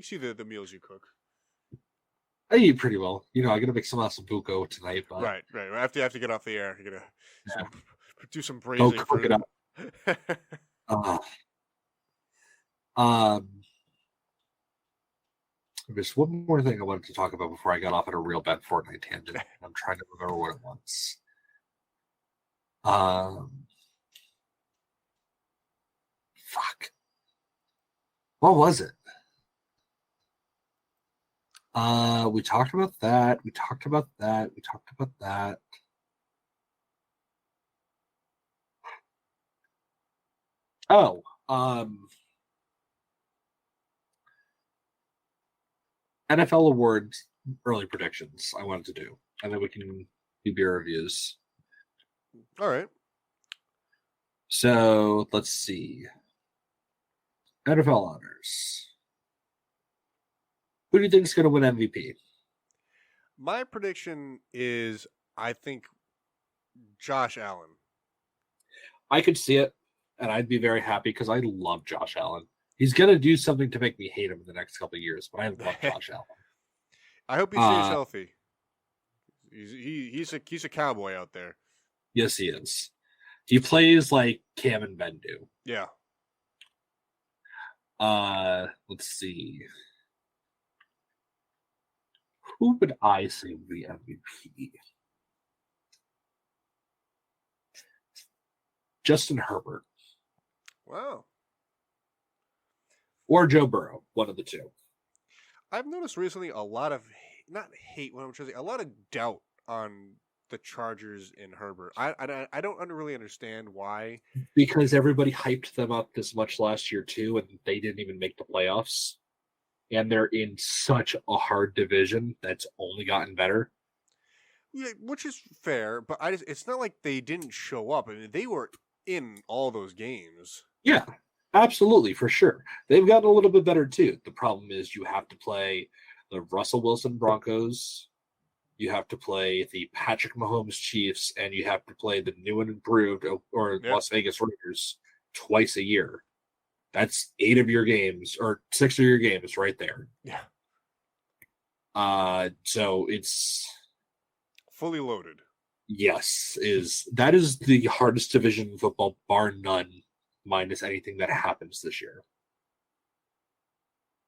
see the meals you cook. I eat pretty well. You know, I gotta make some buco tonight. But Right. I have to get off the air. You gotta do some go braising. cook it up. There's one more thing I wanted to talk about before I got off at a real bad Fortnite tangent. I'm trying to remember what it was. Fuck. What was it? We talked about that. We talked about that. We talked about that. Oh, NFL awards early predictions I wanted to do, and then we can do beer reviews. All right. So let's see. NFL honors. Who do you think is going to win MVP? My prediction is, I think, Josh Allen. I could see it, and I'd be very happy because I love Josh Allen. He's going to do something to make me hate him in the next couple of years, but I love Josh Allen. I hope he stays healthy. He's a cowboy out there. Yes, he is. He plays like Cam and Ben do. Yeah. Let's see. Who would I say would be MVP? Justin Herbert. Wow. Or Joe Burrow, one of the two. I've noticed recently a lot of, not hate, what I'm trying to say, a lot of doubt on the Chargers and Herbert. I don't really understand why. Because everybody hyped them up this much last year too, and they didn't even make the playoffs. And they're in such a hard division that's only gotten better. Yeah, which is fair, but it's not like they didn't show up. I mean, they were in all those games. Yeah, absolutely, for sure. They've gotten a little bit better too. The problem is you have to play the Russell Wilson Broncos, you have to play the Patrick Mahomes Chiefs, and you have to play the new and improved Las Vegas Raiders twice a year. That's 8 of your games, or 6 of your games right there. Yeah. So it's fully loaded. Yes, that is the hardest division in football, bar none, minus anything that happens this year.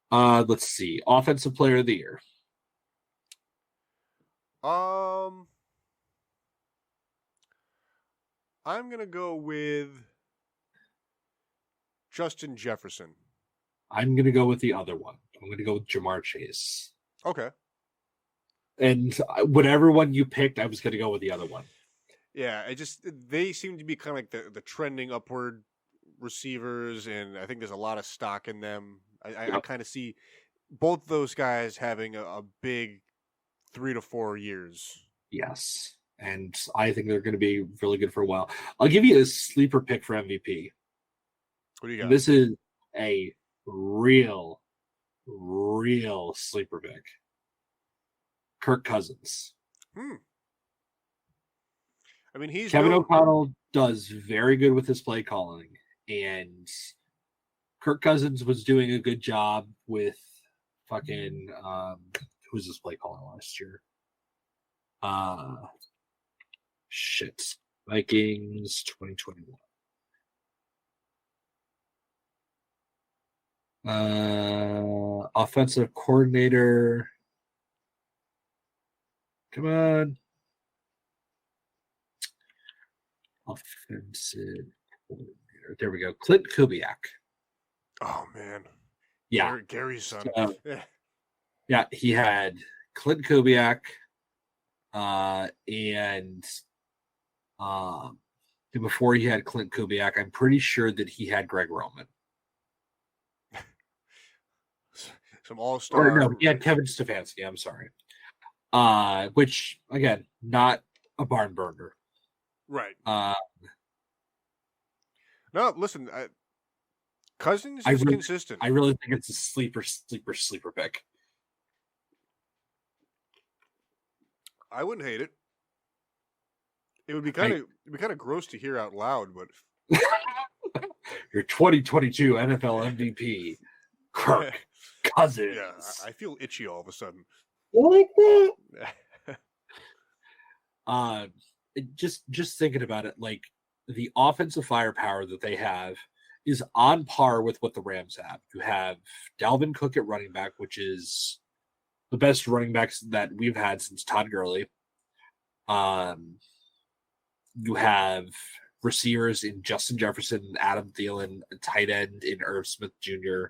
Let's see. Offensive Player of the Year. I'm gonna go with Justin Jefferson. I'm gonna go with the other one. I'm gonna go with Jamar Chase. Okay. And whatever one you picked, I was gonna go with the other one. Yeah, they seem to be kind of like the trending upward receivers, and I think there's a lot of stock in them. I kind of see both those guys having a big 3 to 4 years. Yes, and I think they're going to be really good for a while. I'll give you a sleeper pick for MVP. What do you got? This is a real sleeper pick. Kirk Cousins. I mean, Kevin O'Connell does very good with his play calling, and Kirk Cousins was doing a good job with fucking who was his play calling last year? Vikings 2021. Offensive coordinator. Come on. Offensive coordinator. There we go. Clint Kubiak. Oh man. Yeah. Gary's son. Yeah. Yeah, he had Clint Kubiak, and before he had Clint Kubiak, I'm pretty sure that he had Greg Roman. Some all-star. Or no, he had Kevin Stefanski. I'm sorry. Which again, not a barn burner. Right. No, listen. Cousins is consistent. I really think it's a sleeper pick. I wouldn't hate it. It would be kind of gross to hear out loud, but your 2022 NFL MVP, Kirk Cousins. Yeah, I feel itchy all of a sudden. You like that? Just thinking about it, like the offensive firepower that they have is on par with what the Rams have. You have Dalvin Cook at running back, which is the best running backs that we've had since Todd Gurley. You have receivers in Justin Jefferson, Adam Thielen, a tight end in Irv Smith Jr.,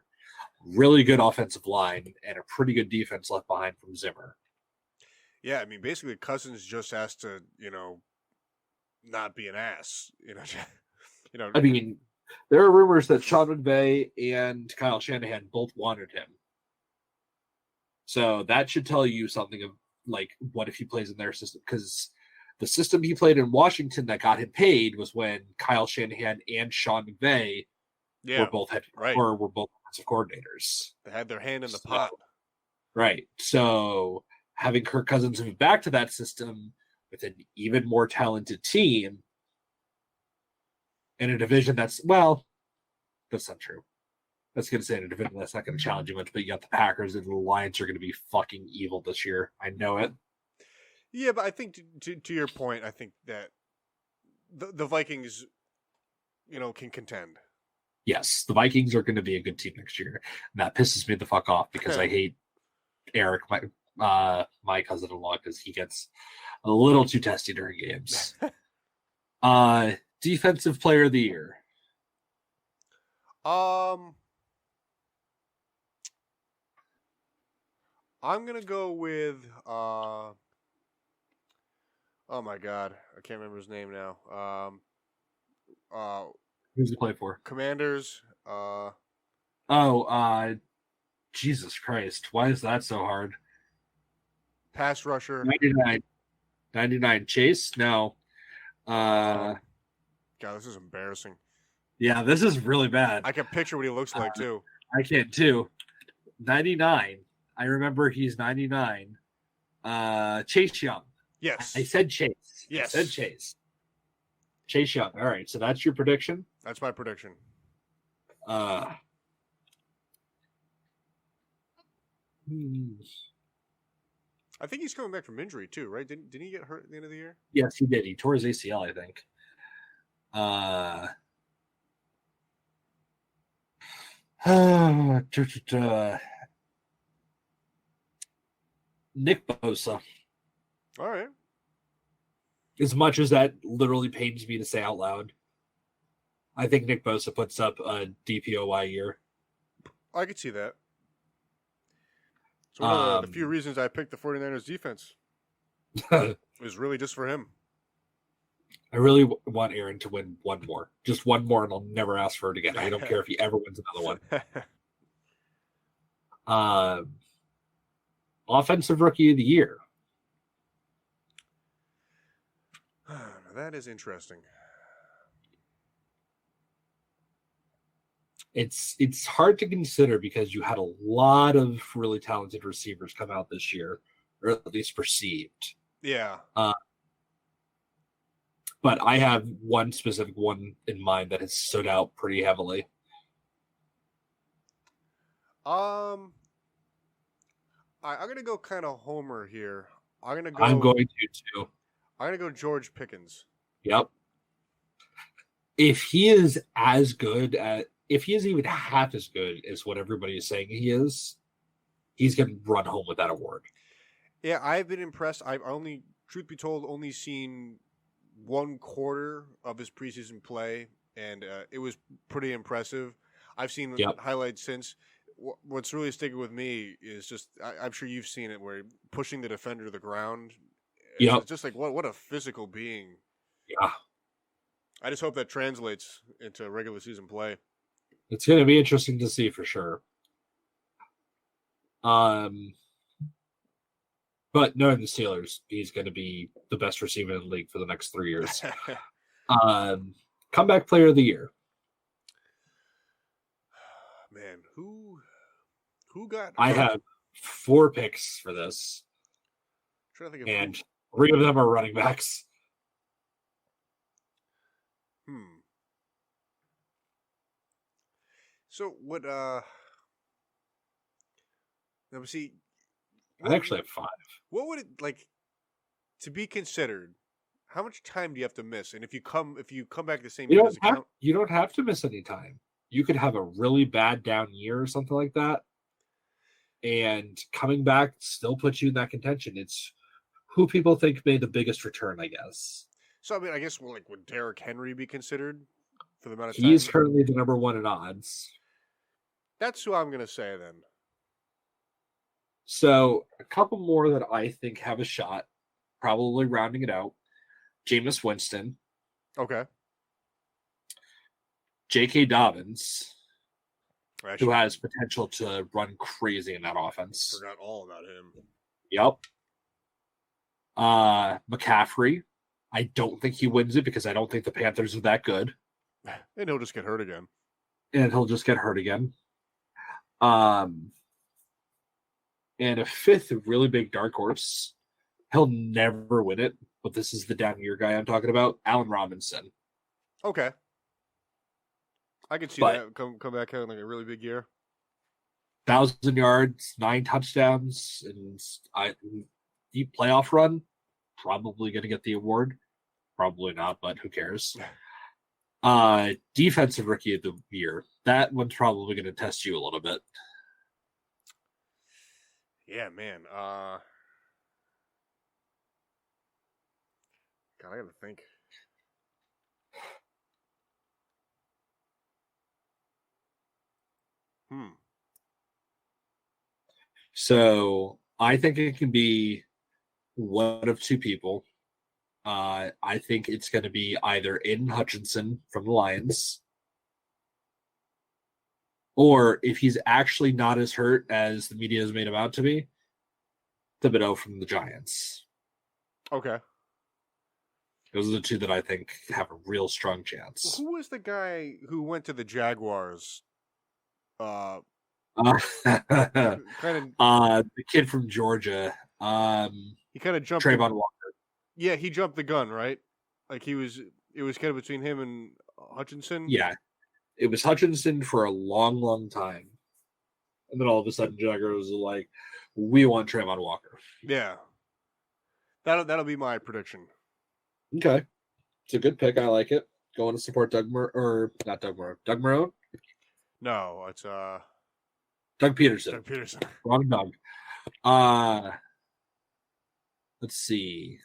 really good offensive line, and a pretty good defense left behind from Zimmer. Yeah, I mean, basically, Cousins just has to, not be an ass. I mean, there are rumors that Sean McVay and Kyle Shanahan both wanted him. So that should tell you something of, like, what if he plays in their system? Because the system he played in Washington that got him paid was when Kyle Shanahan and Sean McVay were both offensive coordinators. They had their hand in the pot. Right. So having Kirk Cousins move back to that system with an even more talented team in a division that's not true. That's going to say in a division that's not going to challenge you much, but you got the Packers and the Lions are going to be fucking evil this year. I know it. Yeah, but I think to your point, I think that the Vikings, can contend. Yes, the Vikings are going to be a good team next year. And that pisses me the fuck off because I hate Eric, my cousin-in-law, because he gets a little too testy during games. Defensive player of the year. I'm gonna go with oh my god, I can't remember his name now. Who's he play for? Commanders. Jesus Christ! Why is that so hard? Pass rusher. 99 Chase? No. God, this is embarrassing. Yeah, this is really bad. I can picture what he looks like too. I can too. 99. I remember he's 99. Chase Young. Yes. I said Chase. Yes. I said Chase. Chase Young. All right. So that's your prediction? That's my prediction. I think he's coming back from injury too, right? Didn't he get hurt at the end of the year? Yes, he did. He tore his ACL, I think. Nick Bosa. All right. As much as that literally pains me to say out loud, I think Nick Bosa puts up a DPOY year. I could see that. So one of the few reasons I picked the 49ers defense was really just for him. I really want Aaron to win one more. Just one more, and I'll never ask for it again. I don't care if he ever wins another one. Offensive Rookie of the Year. That is interesting. It's hard to consider because you had a lot of really talented receivers come out this year, or at least perceived. Yeah. But I have one specific one in mind that has stood out pretty heavily. I'm gonna go kind of homer here. I'm going to too. I'm gonna go George Pickens. Yep. If he is as good if he is even half as good as what everybody is saying he is, he's going to run home with that award. Yeah, I've been impressed. I've only, truth be told, only seen 1/4 of his preseason play, and it was pretty impressive. I've seen Yep. highlights since. What's really sticking with me is just I'm sure you've seen it where pushing the defender to the ground. Yep. It's just like what a physical being. Yeah. I just hope that translates into regular season play. It's going to be interesting to see for sure. But knowing the Steelers, he's going to be the best receiver in the league for the next 3 years. Comeback player of the year. Man, who got hurt? I have 4 picks for this. I'm trying to think of and 3 of them are running backs. So what let me see. I actually have 5. What would it like to be considered? How much time do you have to miss? And if you come back the same year, does it count? You don't have to miss any time. You could have a really bad down year or something like that, and coming back still puts you in that contention. It's who people think made the biggest return, I guess. So I mean, I guess would Derrick Henry be considered for the amount of time? He's currently the number 1 in odds. That's who I'm going to say then. So a couple more that I think have a shot, probably rounding it out. Jameis Winston. Okay. J.K. Dobbins, Actually, who has potential to run crazy in that offense. Forgot all about him. Yep. McCaffrey. I don't think he wins it because I don't think the Panthers are that good. And he'll just get hurt again. And a 5th really big dark horse. He'll never win it, but this is the down year guy I'm talking about, Allen Robinson. Okay. I can see that come back having like a really big year. 1,000 yards, 9 touchdowns, and deep playoff run. Probably going to get the award. Probably not, but who cares? Defensive rookie of the year. That one's probably going to test you a little bit. Yeah, man. God, I gotta think. So I think it can be one of 2 people. I think it's going to be either Aiden Hutchinson from the Lions, or if he's actually not as hurt as the media has made him out to be, Thibodeau from the Giants. Okay. Those are the 2 that I think have a real strong chance. Who was the guy who went to the Jaguars? The kid from Georgia. He kind of jumped. Trayvon Walker. Yeah, he jumped the gun, right? Like it was kind of between him and Hutchinson. Yeah, it was Hutchinson for a long, long time, and then all of a sudden, Jaguars was like, "We want Trayvon Walker." Yeah, that'll be my prediction. Okay, it's a good pick. I like it. Going to support Doug Marrone. No, it's Doug Peterson. Doug Peterson. Wrong Doug. Let's see.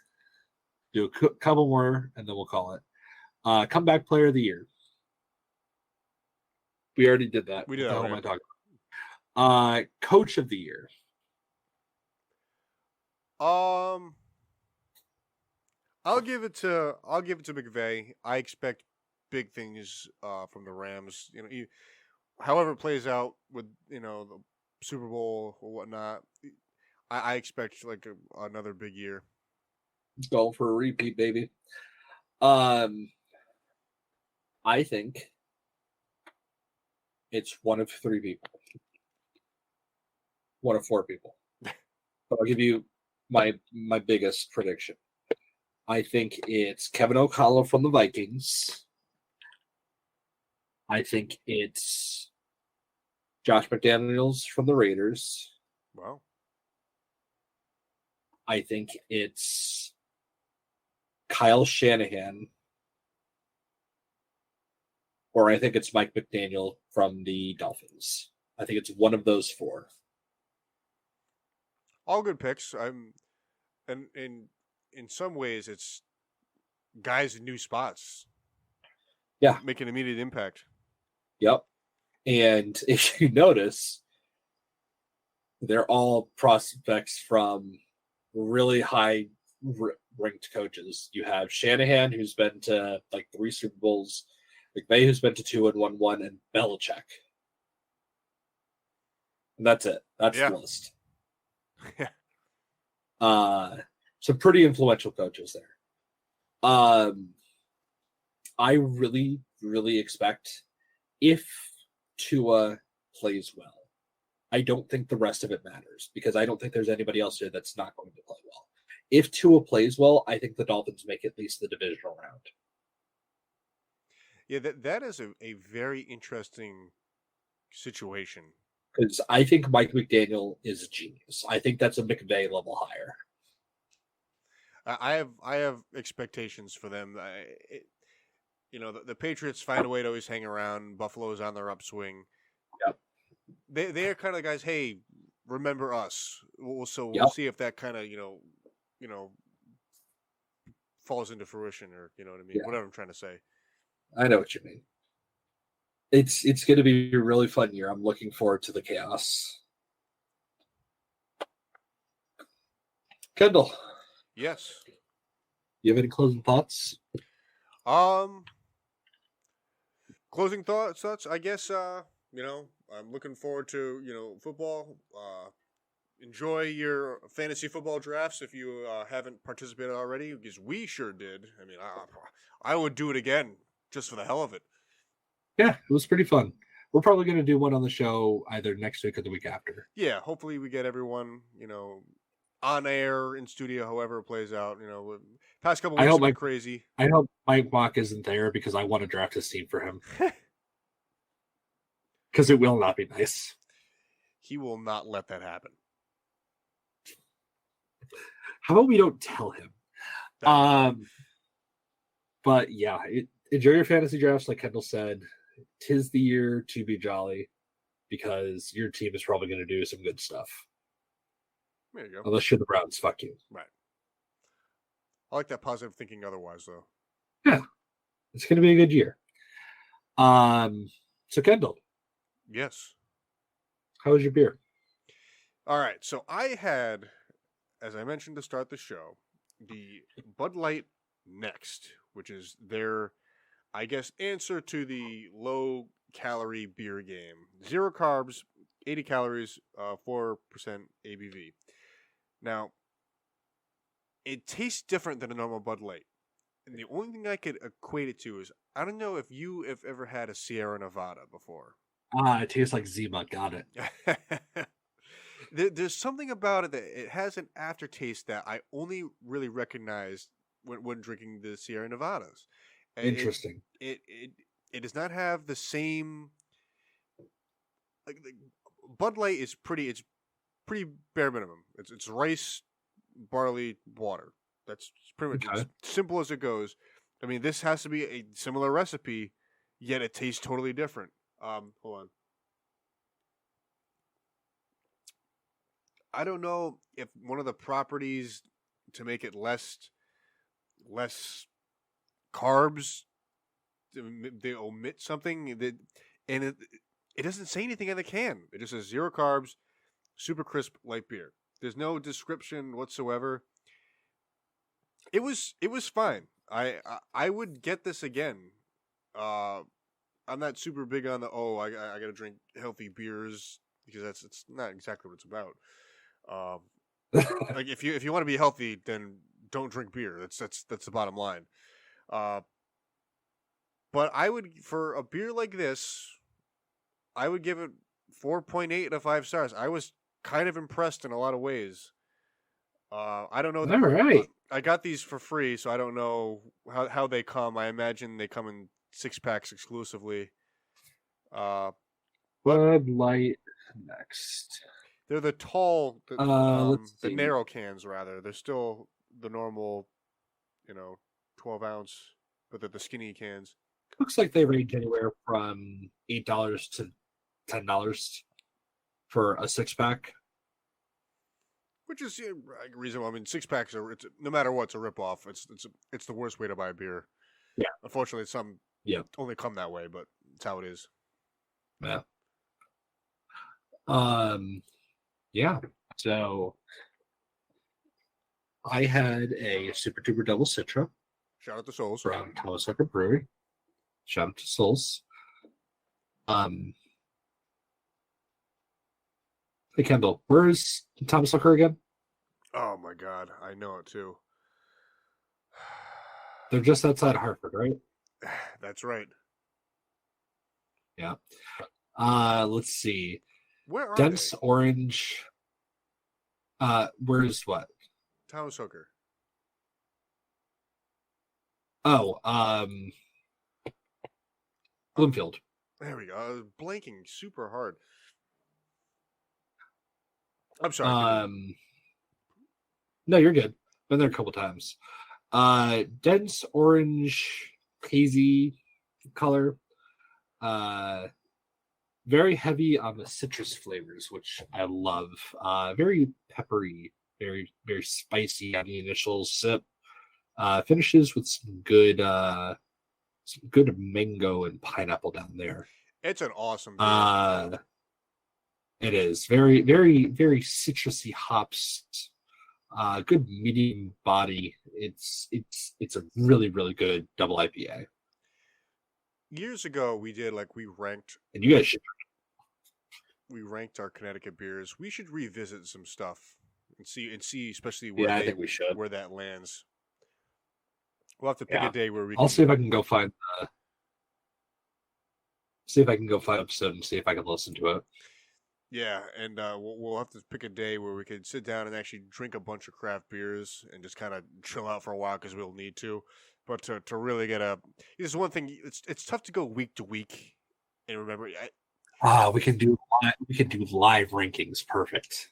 Do a couple more, and then we'll call it. Comeback player of the year. We already did that. We did that. What the hell am I talking about? Coach of the year. I'll give it to McVay. I expect big things from the Rams. You know, however it plays out with the Super Bowl or whatnot, I expect like another big year. Going for a repeat, baby. I think it's one of 3 people. One of 4 people. But I'll give you my biggest prediction. I think it's Kevin O'Connell from the Vikings. I think it's Josh McDaniels from the Raiders. Wow. I think it's Kyle Shanahan or I think it's Mike McDaniel from the Dolphins. I think it's one of those four. All good picks. And in some ways, it's guys in new spots. Yeah. Make an immediate impact. Yep. And if you notice, they're all prospects from really high ranked coaches. You have Shanahan, who's been to like 3 Super Bowls, McVay, who's been to 2 and won, and Belichick. And that's it. That's the list. Some pretty influential coaches there. I really, really expect if Tua plays well, I don't think the rest of it matters because I don't think there's anybody else here that's not going to play well. If Tua plays well, I think the Dolphins make at least the divisional round. Yeah, that is a very interesting situation. Because I think Mike McDaniel is a genius. I think that's a McVay level hire. I have expectations for them. The Patriots find a way to always hang around. Buffalo's on their upswing. Yep. They are kind of the guys. Hey, remember us. We'll see if that kind of falls into fruition, or you know what I mean. Yeah. Whatever I'm trying to say. I know what you mean. It's going to be a really fun year. I'm looking forward to the chaos. Kendall. Yes. You have any closing thoughts? Closing thoughts. I guess. I'm looking forward to football. Enjoy your fantasy football drafts if you haven't participated already, because we sure did. I mean, I would do it again just for the hell of it. Yeah, it was pretty fun. We're probably going to do one on the show either next week or the week after. Yeah, hopefully we get everyone, on air, in studio, however it plays out. Past couple weeks have been crazy. I hope Mike Mock isn't there because I want to draft his team for him. Because it will not be nice. He will not let that happen. How about we don't tell him? But yeah, enjoy your fantasy drafts, like Kendall said. 'Tis the year to be jolly because your team is probably going to do some good stuff. There you go. Unless you're the Browns, fuck you. Right. I like that positive thinking otherwise, though. Yeah. It's going to be a good year. So, Kendall. Yes. How was your beer? All right. So I had, as I mentioned to start the show, the Bud Light Next, which is their, I guess, answer to the low-calorie beer game. 0 carbs, 80 calories, 4% ABV. Now, it tastes different than a normal Bud Light. And the only thing I could equate it to is, I don't know if you have ever had a Sierra Nevada before. It tastes like Zima. Got it. There's something about it that it has an aftertaste that I only really recognized when drinking the Sierra Nevadas. Interesting. It does not have the same. Like Bud Light is pretty. It's pretty bare minimum. It's rice, barley, water. That's pretty much as simple as it goes. I mean, this has to be a similar recipe, yet it tastes totally different. Hold on. I don't know if one of the properties to make it less carbs, they omit something and it doesn't say anything on the can. It just says 0 carbs, super crisp light beer. There's no description whatsoever. It was fine. I would get this again. I'm not super big on the I got to drink healthy beers because it's not exactly what it's about. Like if you want to be healthy, then don't drink beer. That's the bottom line. But I would, for a beer like this, I would give it 4.8 out of 5 stars. I was kind of impressed in a lot of ways. I don't know. All right. I got these for free, so I don't know how they come. I imagine they come in 6-packs exclusively. Bud Light Next. They're the tall, the narrow cans, rather. They're still the normal, 12 ounce, but they're the skinny cans. Looks like they range anywhere from $8 to $10 for a 6-pack. Which is reasonable. I mean, 6-packs are no matter what, it's a ripoff. It's the worst way to buy beer. Yeah. Unfortunately, some only come that way, but it's how it is. Yeah. Yeah. So I had a Super Duper Double Citra. Shout out to Souls from Thomas Hooker Brewery. Shout out to Souls. Hey Kendall, where is Thomas Hooker again? Oh my god, I know it too. They're just outside of Hartford, right? That's right. Yeah. Let's see. Where are Dense they? Orange. Where's what? Thomas Hooker. Oh, Bloomfield. There we go. I was blanking super hard. I'm sorry. No, you're good. Been there a couple times. Dense orange, hazy color. Very heavy on the citrus flavors, which I love. Very peppery, very, very spicy on the initial sip. Finishes with some good mango and pineapple down there. It's an awesome beer. It is very, very, very citrusy hops. Good medium body. It's a really, really good double IPA. Years ago, we ranked, and you guys should. We ranked our Connecticut beers. We should revisit some stuff and see, especially where I think we should. Where that lands. We'll have to pick a day where we. I'll see if I can go find. See if I can go find an episode and see if I can listen to it. Yeah, and we'll have to pick a day where we can sit down and actually drink a bunch of craft beers and just kind of chill out for a while because we'll need to. But to really get this is one thing. It's tough to go week to week and remember. We can do live rankings. Perfect.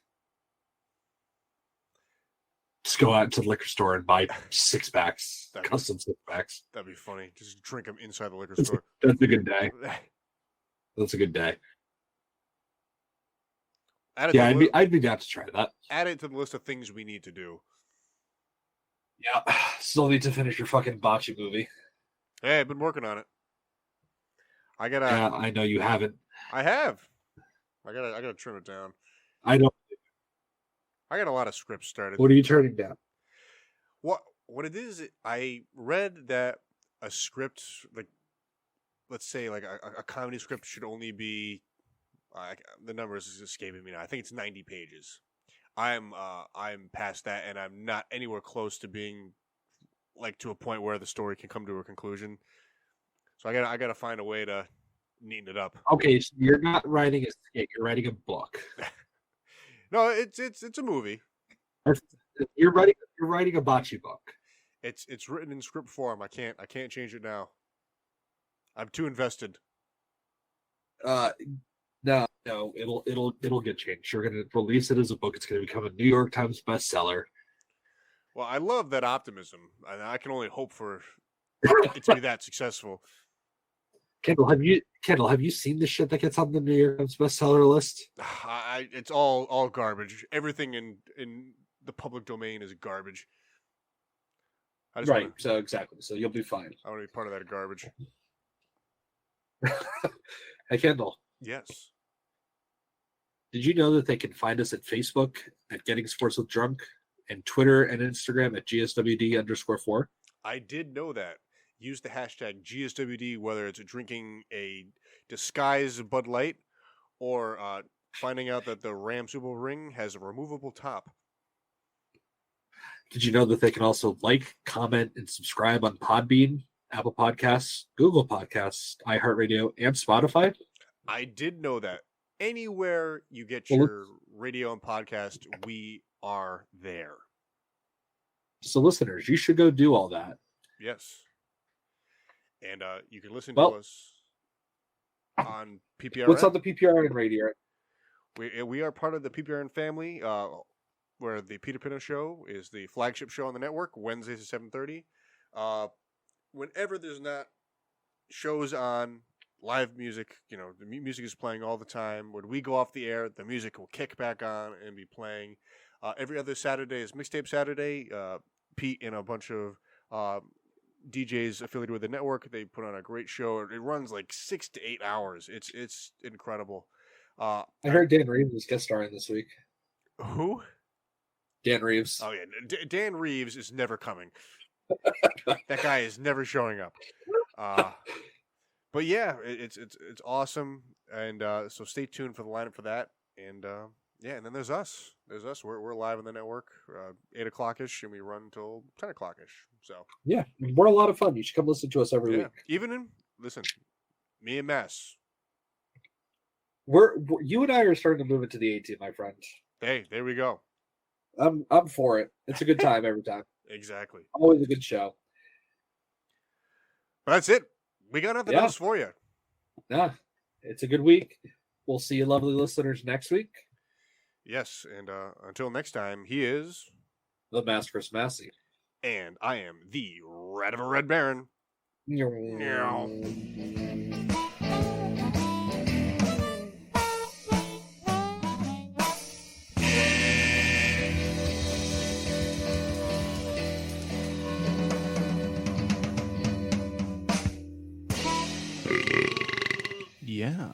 Just go out to the liquor store and buy 6-packs, custom 6-packs. That'd be funny. Just drink them inside the liquor store. That's a good day. That's a good day. I'd be down to try that. Add it to the list of things we need to do. Yeah, still need to finish your fucking bocce movie. Hey, I've been working on it. Yeah, I know you haven't. I have. I gotta trim it down. I know. I got a lot of scripts started. What are you turning down? What it is? I read that a script, like, let's say, like a comedy script, should only be. The numbers is escaping me now. I think it's 90 pages. I'm past that, and I'm not anywhere close to being like to a point where the story can come to a conclusion. So I gotta find a way to neaten it up. Okay, so you're not writing a skit. You're writing a book. No, it's a movie. You're writing a bocce book. It's written in script form. I can't change it now. I'm too invested. No, it'll get changed. You're gonna release it as a book. It's gonna become a New York Times bestseller. Well, I love that optimism. I can only hope for it to be that successful. Kendall, have you seen the shit that gets on the New York Times bestseller list? It's all garbage. Everything in the public domain is garbage. Right. So exactly. So you'll be fine. I want to be part of that garbage. Hey, Kendall. Yes. Did you know that they can find us at Facebook at Getting Sports with Drunk and Twitter and Instagram at GSWD_4? I did know that. Use the hashtag GSWD, whether it's drinking a disguised Bud Light or finding out that the Ram Super Bowl ring has a removable top. Did you know that they can also like, comment, and subscribe on Podbean, Apple Podcasts, Google Podcasts, iHeartRadio, and Spotify? I did know that. Anywhere you get your radio and podcast, we are there. So listeners, you should go do all that. Yes. And you can listen to us on PPRN. What's on the PPRN radio? We are part of the PPRN family, where the Peter Pino Show is the flagship show on the network, Wednesdays at 7:30. Whenever there's not shows on, live music. The music is playing all the time. When we go off the air, the music will kick back on and be playing. Every other Saturday is Mixtape Saturday. Pete and a bunch of DJs affiliated with the network, they put on a great show. It runs like 6 to 8 hours. It's incredible. I heard Dan Reeves was guest starring this week. Who? Dan Reeves. Oh yeah, Dan Reeves is never coming. That guy is never showing up. But yeah, it's awesome, and so stay tuned for the lineup for that. And and then there's us. We're live on the network, 8 o'clock ish, and we run until 10 o'clock ish. So yeah, we're a lot of fun. You should come listen to us every week. Listen, me and Mass. You and I are starting to move into the 18, my friend. Hey, there we go. I'm for it. It's a good time every time. Exactly. Always a good show. That's it. We got nothing else for you. Nah, it's a good week. We'll see you lovely listeners next week. Yes, and until next time, he is the Masker's Massey. And I am the Rat of a Red Baron. Meow. Yeah.